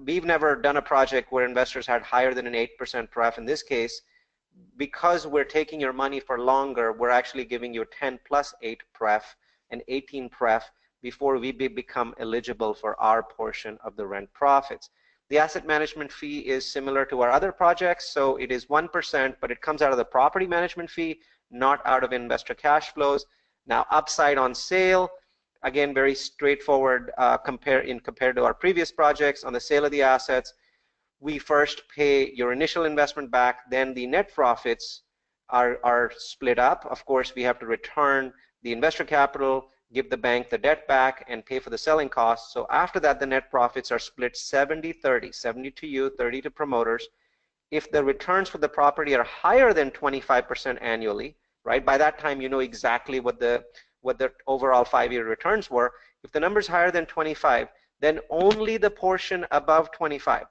We've never done a project where investors had higher than an 8% pref. In this case, because we're taking your money for longer, we're actually giving you a 10 plus 8 pref, an 18 pref, before we become eligible for our portion of the rent profits. The asset management fee is similar to our other projects, so it is 1%, but it comes out of the property management fee, not out of investor cash flows. Now, upside on sale, again, very straightforward compared to our previous projects. On the sale of the assets, we first pay your initial investment back, then the net profits are split up. Of course, we have to return the investor capital, give the bank the debt back, and pay for the selling costs. So after that, the net profits are split 70-30, 70 to you, 30 to promoters. If the returns for the property are higher than 25% annually, right, by that time you know exactly what the overall 5-year returns were. If the number is higher than 25, then only the portion above 25,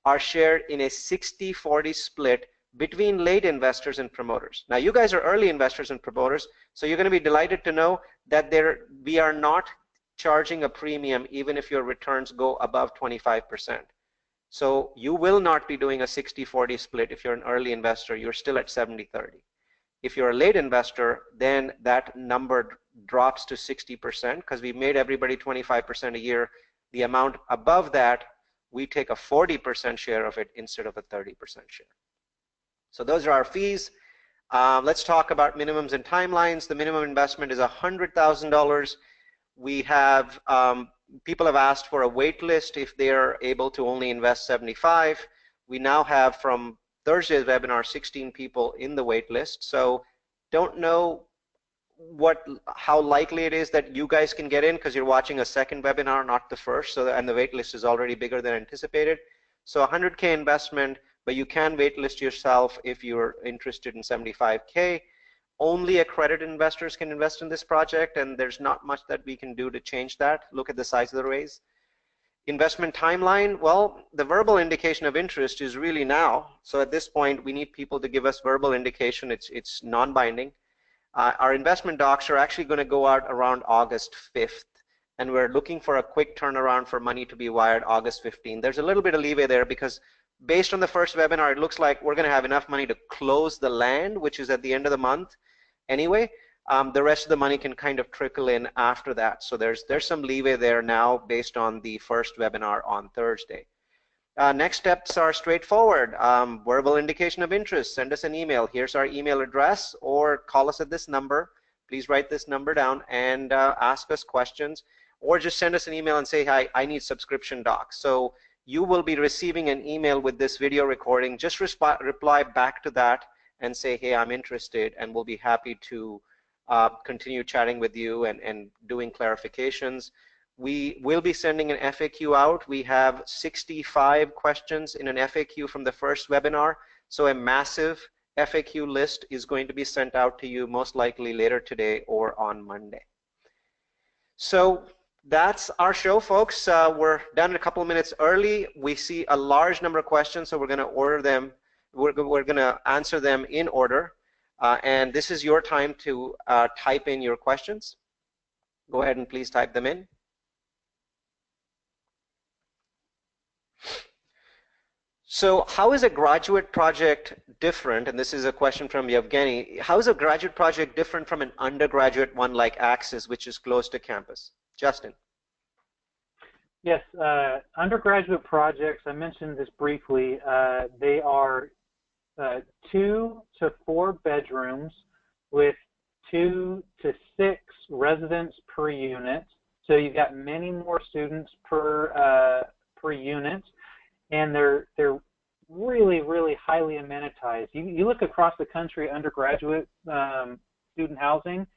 are shared in a 60-40 split between late investors and promoters. Now, you guys are early investors and promoters, so you're going to be delighted to know that we are not charging a premium even if your returns go above 25%. So you will not be doing a 60-40 split if you're an early investor. You're still at 70-30. If you're a late investor, then that number drops to 60% because we made everybody 25% a year. The amount above that, we take a 40% share of it instead of a 30% share. So those are our fees. Let's talk about minimums and timelines. The minimum investment is $100,000. We have, people have asked for a wait list if they're able to only invest 75. We now have, from Thursday's webinar, 16 people in the wait list. So don't know how likely it is that you guys can get in because you're watching a second webinar, not the first. So, and the wait list is already bigger than anticipated. So 100K investment, but you can waitlist yourself if you're interested in 75K. Only accredited investors can invest in this project, and there's not much that we can do to change that. Look at the size of the raise. Investment timeline, well, the verbal indication of interest is really now. So at this point, we need people to give us verbal indication. It's non-binding. Our investment docs are actually going to go out around August 5th, and we're looking for a quick turnaround for money to be wired August 15th. There's a little bit of leeway there because based on the first webinar, it looks like we're going to have enough money to close the land, which is at the end of the month anyway. The rest of the money can kind of trickle in after that. So there's some leeway there now based on the first webinar on Thursday. Next steps are straightforward. Verbal indication of interest. Send us an email. Here's our email address, or call us at this number. Please write this number down and ask us questions, or just send us an email and say, hi, I need subscription docs. So you will be receiving an email with this video recording. Just reply back to that and say, hey, I'm interested, and we'll be happy to continue chatting with you and doing clarifications. We will be sending an FAQ out. We have 65 questions in an FAQ from the first webinar, so a massive FAQ list is going to be sent out to you most likely later today or on Monday. So that's our show, folks. We're done a couple of minutes early. We see a large number of questions, so we're going to order them. We're going to answer them in order. And this is your time to type in your questions. Go ahead and please type them in. So how is a graduate project different? And this is a question from Yevgeny. How is a graduate project different from an undergraduate one like Access, which is close to campus? Justin. Yes, undergraduate projects, I mentioned this briefly, they are 2 to 4 bedrooms with 2 to 6 residents per unit. So you've got many more students per unit. And they're really, really highly amenitized. You look across the country, undergraduate student housing,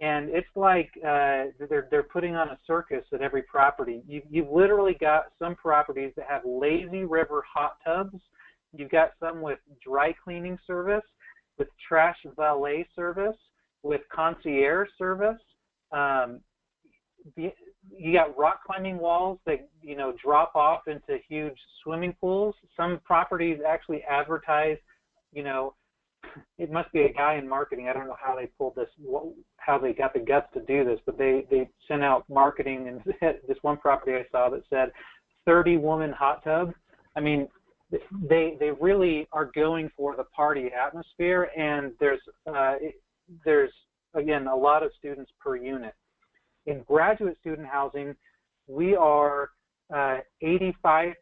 and it's like they're putting on a circus at every property. You've literally got some properties that have lazy river hot tubs. You've got some with dry cleaning service, with trash valet service, with concierge service. You got rock climbing walls that drop off into huge swimming pools. Some properties actually advertise, it must be a guy in marketing. I don't know how they pulled this, how they got the guts to do this, but they sent out marketing, and this one property I saw that said 30-woman hot tub. I mean, they really are going for the party atmosphere, and there's again a lot of students per unit. In graduate student housing, we are 85%,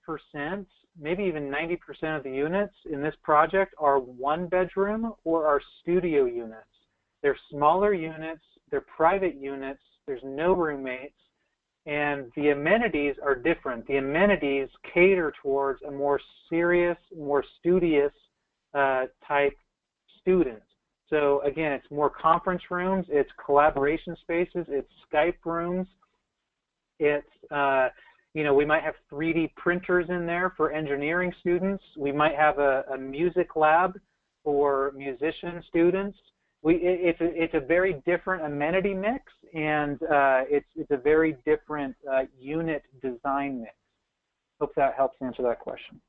maybe even 90% of the units in this project are 1-bedroom or are studio units. They're smaller units, they're private units, there's no roommates, and the amenities are different. The amenities cater towards a more serious, more studious type student. So again, it's more conference rooms, it's collaboration spaces, it's Skype rooms, it's, we might have 3D printers in there for engineering students. We might have a music lab for musician students. It's a very different amenity mix, and it's a very different unit design mix. Hope that helps answer that question.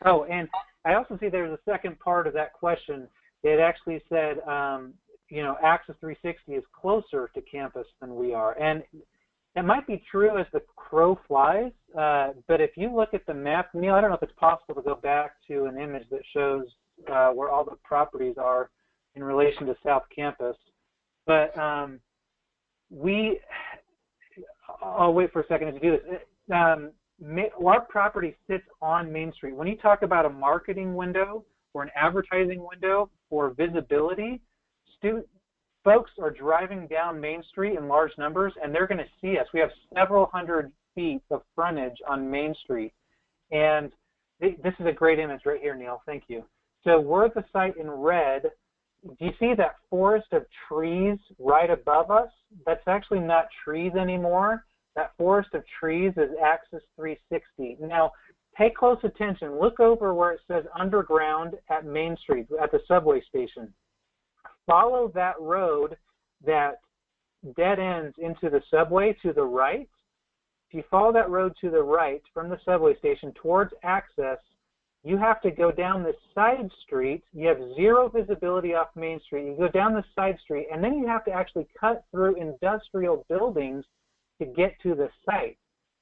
Oh, and I also see there's a second part of that question. It actually said, Access 360 is closer to campus than we are. And it might be true as the crow flies, but if you look at the map, Neil, I don't know if it's possible to go back to an image that shows where all the properties are in relation to South Campus. But I'll wait for a second to do this. Our property sits on Main Street. When you talk about a marketing window or an advertising window for visibility, folks are driving down Main Street in large numbers, and they're going to see us. We have several hundred feet of frontage on Main Street. And this is a great image right here, Neil. Thank you. So we're at the site in red. Do you see that forest of trees right above us? That's actually not trees anymore. That forest of trees is Access 360. Now, pay close attention. Look over where it says underground at Main Street, at the subway station. Follow that road that dead ends into the subway to the right. If you follow that road to the right from the subway station towards Access, you have to go down this side street. You have zero visibility off Main Street. You go down the side street, and then you have to actually cut through industrial buildings to get to the site.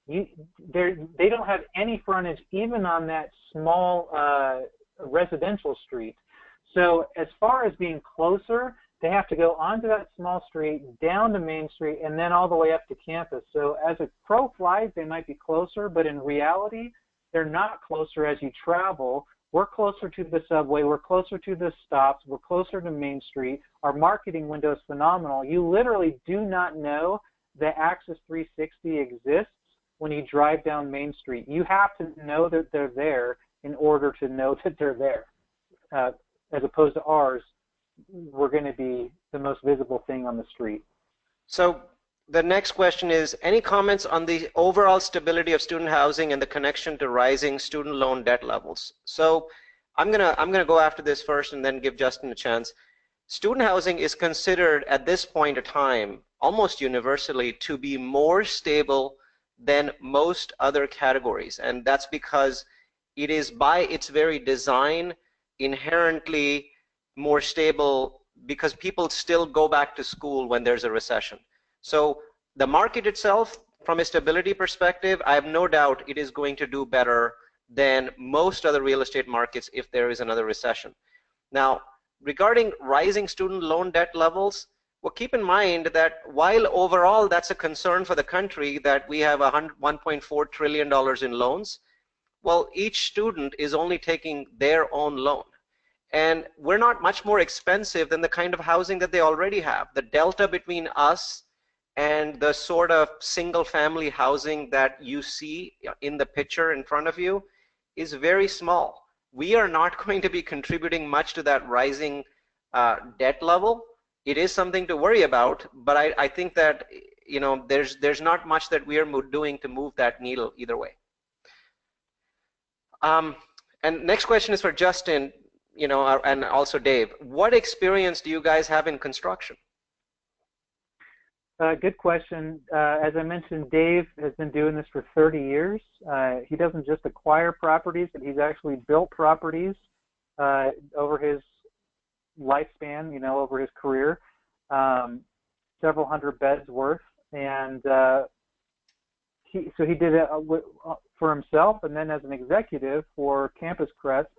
They don't have any frontage even on that small residential street. So as far as being closer, they have to go onto that small street, down to Main Street, and then all the way up to campus. So as a crow flies, they might be closer, but in reality, they're not closer as you travel. We're closer to the subway. We're closer to the stops. We're closer to Main Street. Our marketing window is phenomenal. You literally do not know that Access 360 exists when you drive down Main Street. You have to know that they're there in order to know that they're there. As opposed to ours, we're going to be the most visible thing on the street. So the next question is, any comments on the overall stability of student housing and the connection to rising student loan debt levels? So I'm gonna go after this first and then give Justin a chance. Student housing is considered at this point of time almost universally to be more stable than most other categories, and that's because it is by its very design inherently more stable, because people still go back to school when there's a recession. So the market itself, from a stability perspective, I have no doubt it is going to do better than most other real estate markets if there is another recession. Now, regarding rising student loan debt levels, well, keep in mind that while overall that's a concern for the country, that we have $1.4 trillion in loans, well, each student is only taking their own loan. And we're not much more expensive than the kind of housing that they already have. The delta between us and the sort of single family housing that you see in the picture in front of you is very small. We are not going to be contributing much to that rising debt level. It is something to worry about, but I think that, you know, there's not much that we are doing to move that needle either way. And next question is for Justin, you know, and also Dave. What experience do you guys have in construction? Good question. As I mentioned, Dave has been doing this for 30 years. He doesn't just acquire properties, but he's actually built properties over his lifespan, you know, over his career, several hundred beds worth. And he did it for himself, and then as an executive for Campus Crest,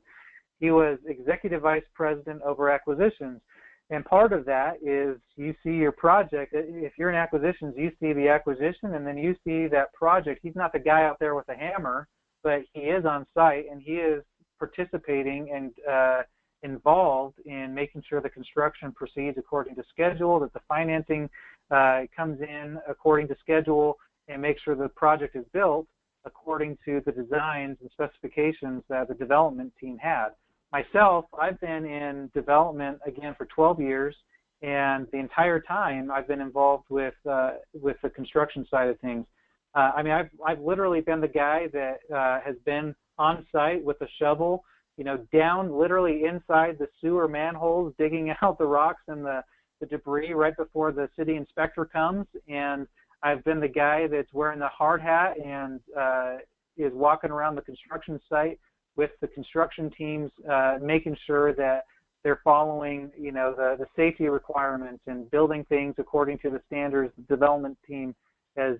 he was executive vice president over acquisitions. And part of that is you see your project. If you're in acquisitions, you see the acquisition, and then you see that project. He's not the guy out there with a hammer, but he is on site, and he is participating and involved in making sure the construction proceeds according to schedule, that the financing comes in according to schedule, and make sure the project is built according to the designs and specifications that the development team had. Myself, I've been in development again for 12 years, and the entire time I've been involved with the construction side of things. I mean, I've literally been the guy that has been on site with a shovel, you know, down literally inside the sewer manholes, digging out the rocks and the debris right before the city inspector comes. And I've been the guy that's wearing the hard hat and is walking around the construction site with the construction teams, making sure that they're following, you know, the safety requirements and building things according to the standards the development team has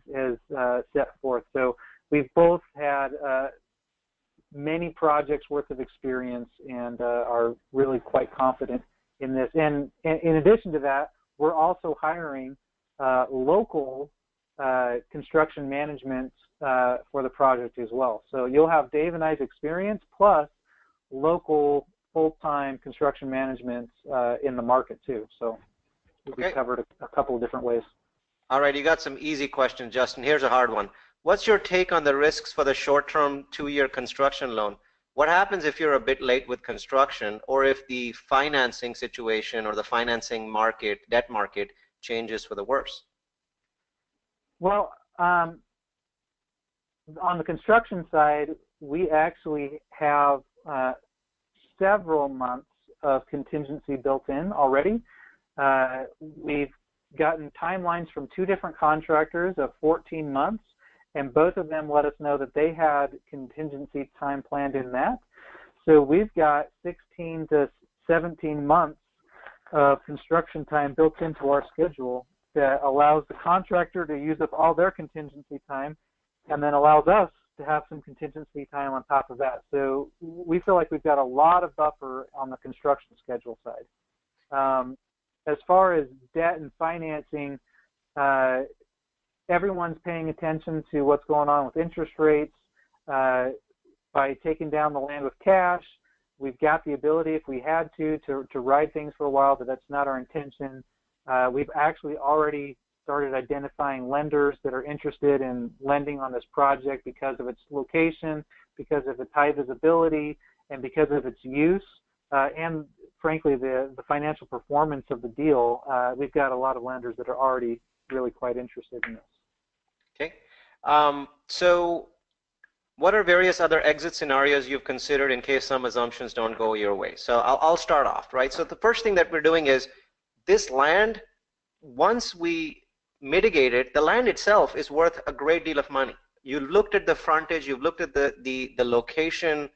set forth. So we've both had many projects worth of experience and are really quite confident in this. And in addition to that, we're also hiring local construction management for the project as well. So you'll have Dave and I's experience plus local full-time construction management in the market too. So we've covered a couple of different ways. All right, you got some easy questions, Justin. Here's a hard one. What's your take on the risks for the short-term 2-year construction loan? What happens if you're a bit late with construction, or if the financing situation or the financing market, debt market, changes for the worse? Well, on the construction side, we actually have several months of contingency built in already. We've gotten timelines from 2 different contractors of 14 months, and both of them let us know that they had contingency time planned in that. So we've got 16 to 17 months of construction time built into our schedule that allows the contractor to use up all their contingency time, and then allows us to have some contingency time on top of that. So we feel like we've got a lot of buffer on the construction schedule side. As far as debt and financing, everyone's paying attention to what's going on with interest rates. By taking down the land with cash, we've got the ability, if we had to ride things for a while, but that's not our intention. We've actually already started identifying lenders that are interested in lending on this project because of its location, because of its high visibility, and because of its use. and frankly, the financial performance of the deal, we've got a lot of lenders that are already really quite interested in this. Okay. So what are various other exit scenarios you've considered in case some assumptions don't go your way? So I'll start off, right? So the first thing that we're doing is this land, once we mitigate it, the land itself is worth a great deal of money. You looked at the frontage, you've looked at the location,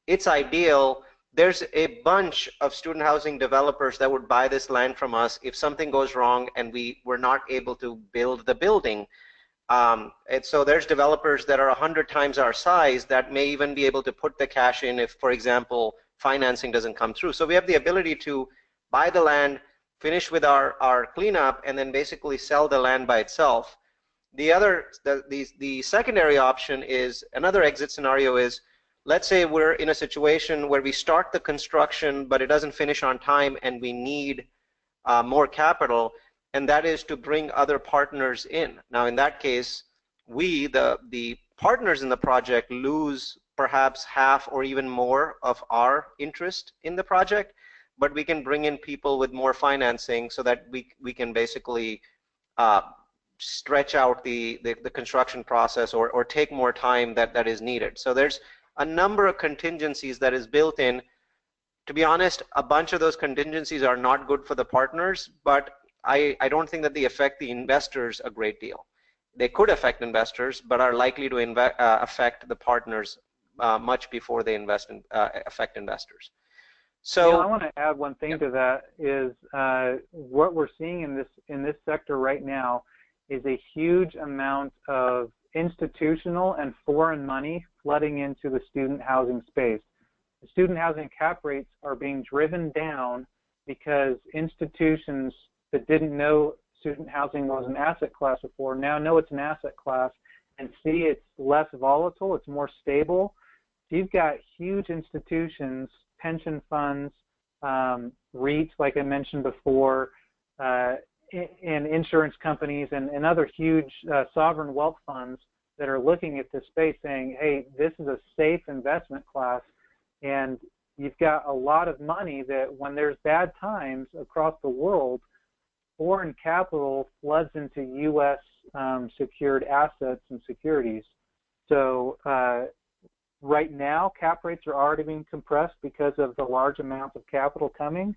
it's ideal. There's a bunch of student housing developers that would buy this land from us if something goes wrong and we were not able to build the building. And so there's developers that are 100 times our size that may even be able to put the cash in if, for example, financing doesn't come through. So we have the ability to buy the land, finish with our cleanup, and then basically sell the land by itself. The secondary option is, another exit scenario is, let's say we're in a situation where we start the construction but it doesn't finish on time and we need more capital, and that is to bring other partners in. Now in that case, we, the partners in the project, lose perhaps half or even more of our interest in the project, but we can bring in people with more financing so that we can basically stretch out the construction process or take more time that is needed. So there's a number of contingencies that is built in. To be honest, a bunch of those contingencies are not good for the partners, but I don't think that they affect the investors a great deal. They could affect investors, but are likely to affect the partners much before they affect investors. So I want to add one thing to that is what we're seeing in this sector right now is a huge amount of institutional and foreign money flooding into the student housing space. The student housing cap rates are being driven down because institutions that didn't know student housing was an asset class before now know it's an asset class and see it's less volatile, it's more stable. So you've got huge institutions, pension funds, REITs, like I mentioned before, and insurance companies and other huge sovereign wealth funds that are looking at this space saying, hey, this is a safe investment class, and you've got a lot of money that when there's bad times across the world, foreign capital floods into U.S. Secured assets and securities. So right now, cap rates are already being compressed because of the large amounts of capital coming.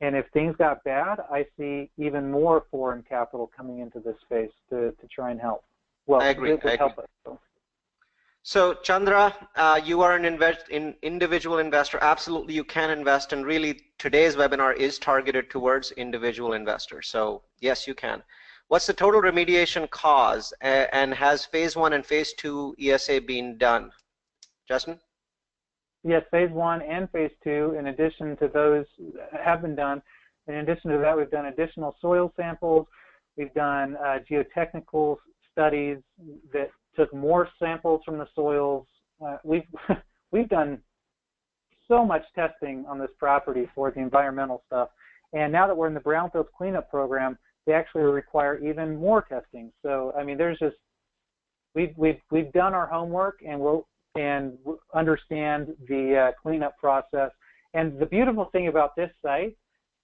And if things got bad, I see even more foreign capital coming into this space to try and help. Well, I agree. Help us. So Chandra, you are an individual investor. Absolutely, you can invest, and really today's webinar is targeted towards individual investors. So yes, you can. What's the total remediation cost, and has phase 1 and phase 2 ESA been done? Justin? Yes, phase 1 and phase 2, in addition to those, have been done. In addition to that, we've done additional soil samples. We've done geotechnical studies that took more samples from the soils. We've done so much testing on this property for the environmental stuff. And now that we're in the brownfields cleanup program, they actually require even more testing. So I mean, there's just we've done our homework, and we'll understand the cleanup process. And the beautiful thing about this site,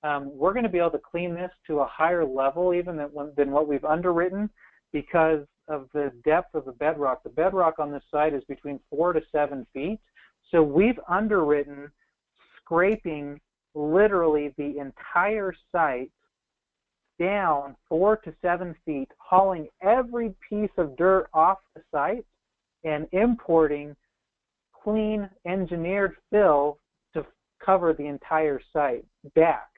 we're going to be able to clean this to a higher level even than what we've underwritten because of the depth of the bedrock. The bedrock on this site is between 4 to 7 feet. So we've underwritten scraping literally the entire site down 4 to 7 feet, hauling every piece of dirt off the site and importing clean engineered fill to cover the entire site back.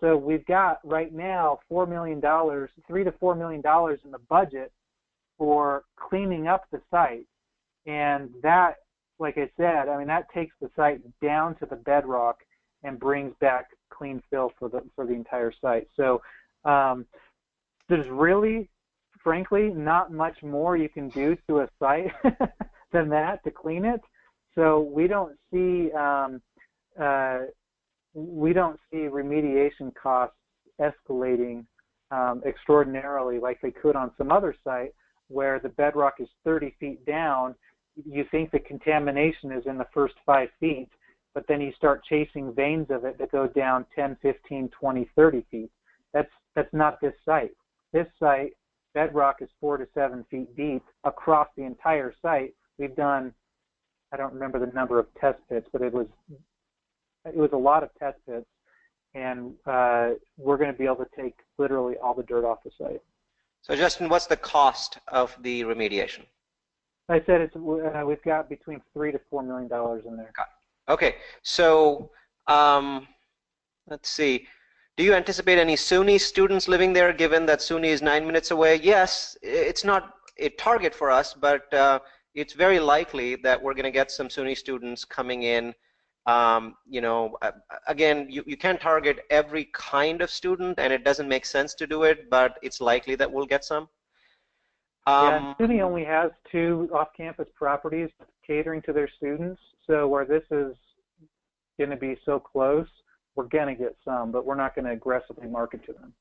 So we've got right now $3 to $4 million in the budget for cleaning up the site, and that, like I said, I mean that takes the site down to the bedrock and brings back clean fill for the entire site. So there's really, frankly, not much more you can do to a site than that to clean it. So we don't see remediation costs escalating extraordinarily like they could on some other site where the bedrock is 30 feet down. You think the contamination is in the first 5 feet, but then you start chasing veins of it that go down 10, 15, 20, 30 feet. That's not this site. This site, bedrock is 4 to 7 feet deep across the entire site. We've done, I don't remember the number of test pits, but it was a lot of test pits, and we're going to be able to take literally all the dirt off the site. So Justin, what's the cost of the remediation? I said it's we've got between $3 to $4 million in there. Okay, so let's see. Do you anticipate any SUNY students living there, given that SUNY is 9 minutes away? Yes, it's not a target for us, but it's very likely that we're going to get some SUNY students coming in. You know, again, you can't target every kind of student, and it doesn't make sense to do it, but it's likely that we'll get some. Yeah, SUNY only has 2 off-campus properties catering to their students, so where this is going to be so close, we're going to get some, but we're not going to aggressively market to them.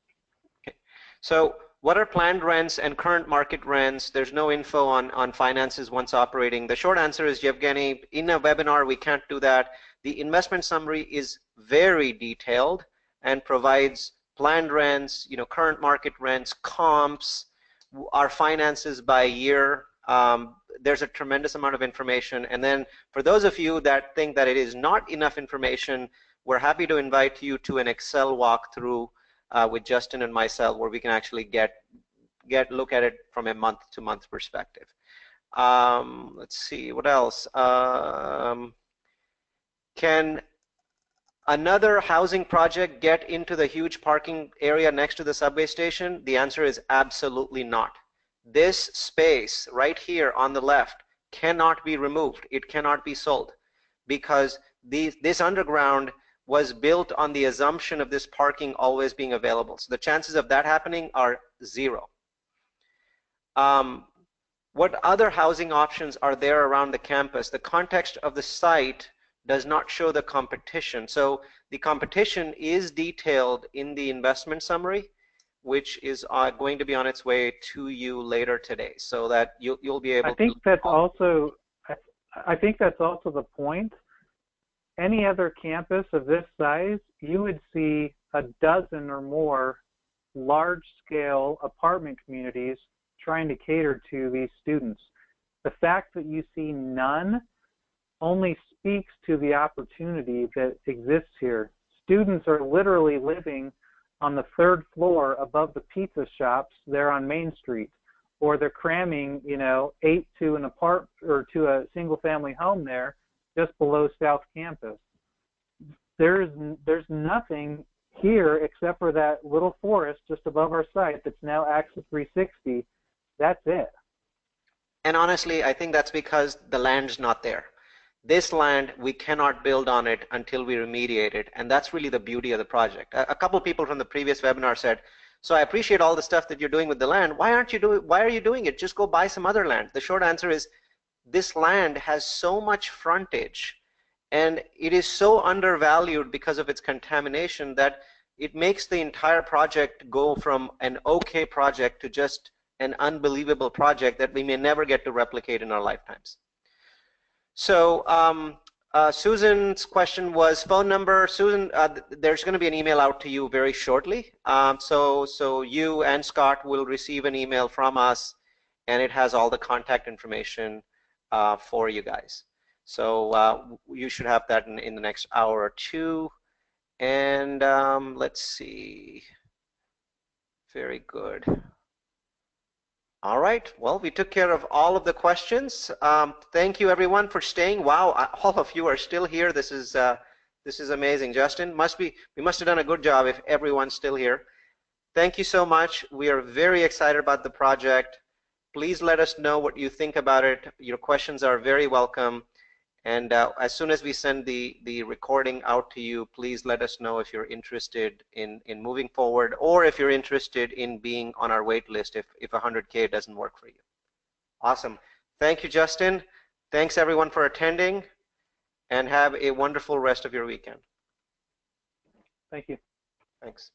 Okay. So what are planned rents and current market rents? There's no info on finances once operating. The short answer is, Yevgeny, in a webinar, we can't do that. The investment summary is very detailed and provides planned rents, you know, current market rents, comps, our finances by year. There's a tremendous amount of information. And then for those of you that think that it is not enough information, we're happy to invite you to an Excel walkthrough with Justin and myself, where we can actually look at it from a month-to-month perspective. Let's see, what else? Can another housing project get into the huge parking area next to the subway station? The answer is absolutely not. This space right here on the left cannot be removed. It cannot be sold, because this underground was built on the assumption of this parking always being available. So the chances of that happening are 0. What other housing options are there around the campus? The context of the site does not show the competition. So the competition is detailed in the investment summary, which is going to be on its way to you later today, so that you'll be able to. I think that's also the point. Any other campus of this size, you would see a dozen or more large-scale apartment communities trying to cater to these students. The fact that you see none only speaks to the opportunity that exists here. Students are literally living on the 3rd floor above the pizza shops there on Main Street, or they're cramming, you know, 8 to an apartment or to a single-family home there just below South Campus. There's nothing here except for that little forest just above our site that's now Axis 360. That's it. And honestly, I think that's because the land's not there. This land, we cannot build on it until we remediate it, and that's really the beauty of the project. A couple people from the previous webinar said, so I appreciate all the stuff that you're doing with the land. Why are you doing it? Just go buy some other land. The short answer is, this land has so much frontage, and it is so undervalued because of its contamination that it makes the entire project go from an okay project to just an unbelievable project that we may never get to replicate in our lifetimes. So Susan's question was phone number. Susan, there's going to be an email out to you very shortly. So you and Scott will receive an email from us, and it has all the contact information for you guys. So you should have that in the next hour or two. And let's see. Very good. All right. Well, we took care of all of the questions. Thank you, everyone, for staying. Wow, all of you are still here. This is amazing. Justin, we must have done a good job if everyone's still here. Thank you so much. We are very excited about the project. Please let us know what you think about it. Your questions are very welcome. And as soon as we send the recording out to you, please let us know if you're interested in moving forward, or if you're interested in being on our wait list if 100K doesn't work for you. Awesome. Thank you, Justin. Thanks, everyone, for attending, and have a wonderful rest of your weekend. Thank you. Thanks.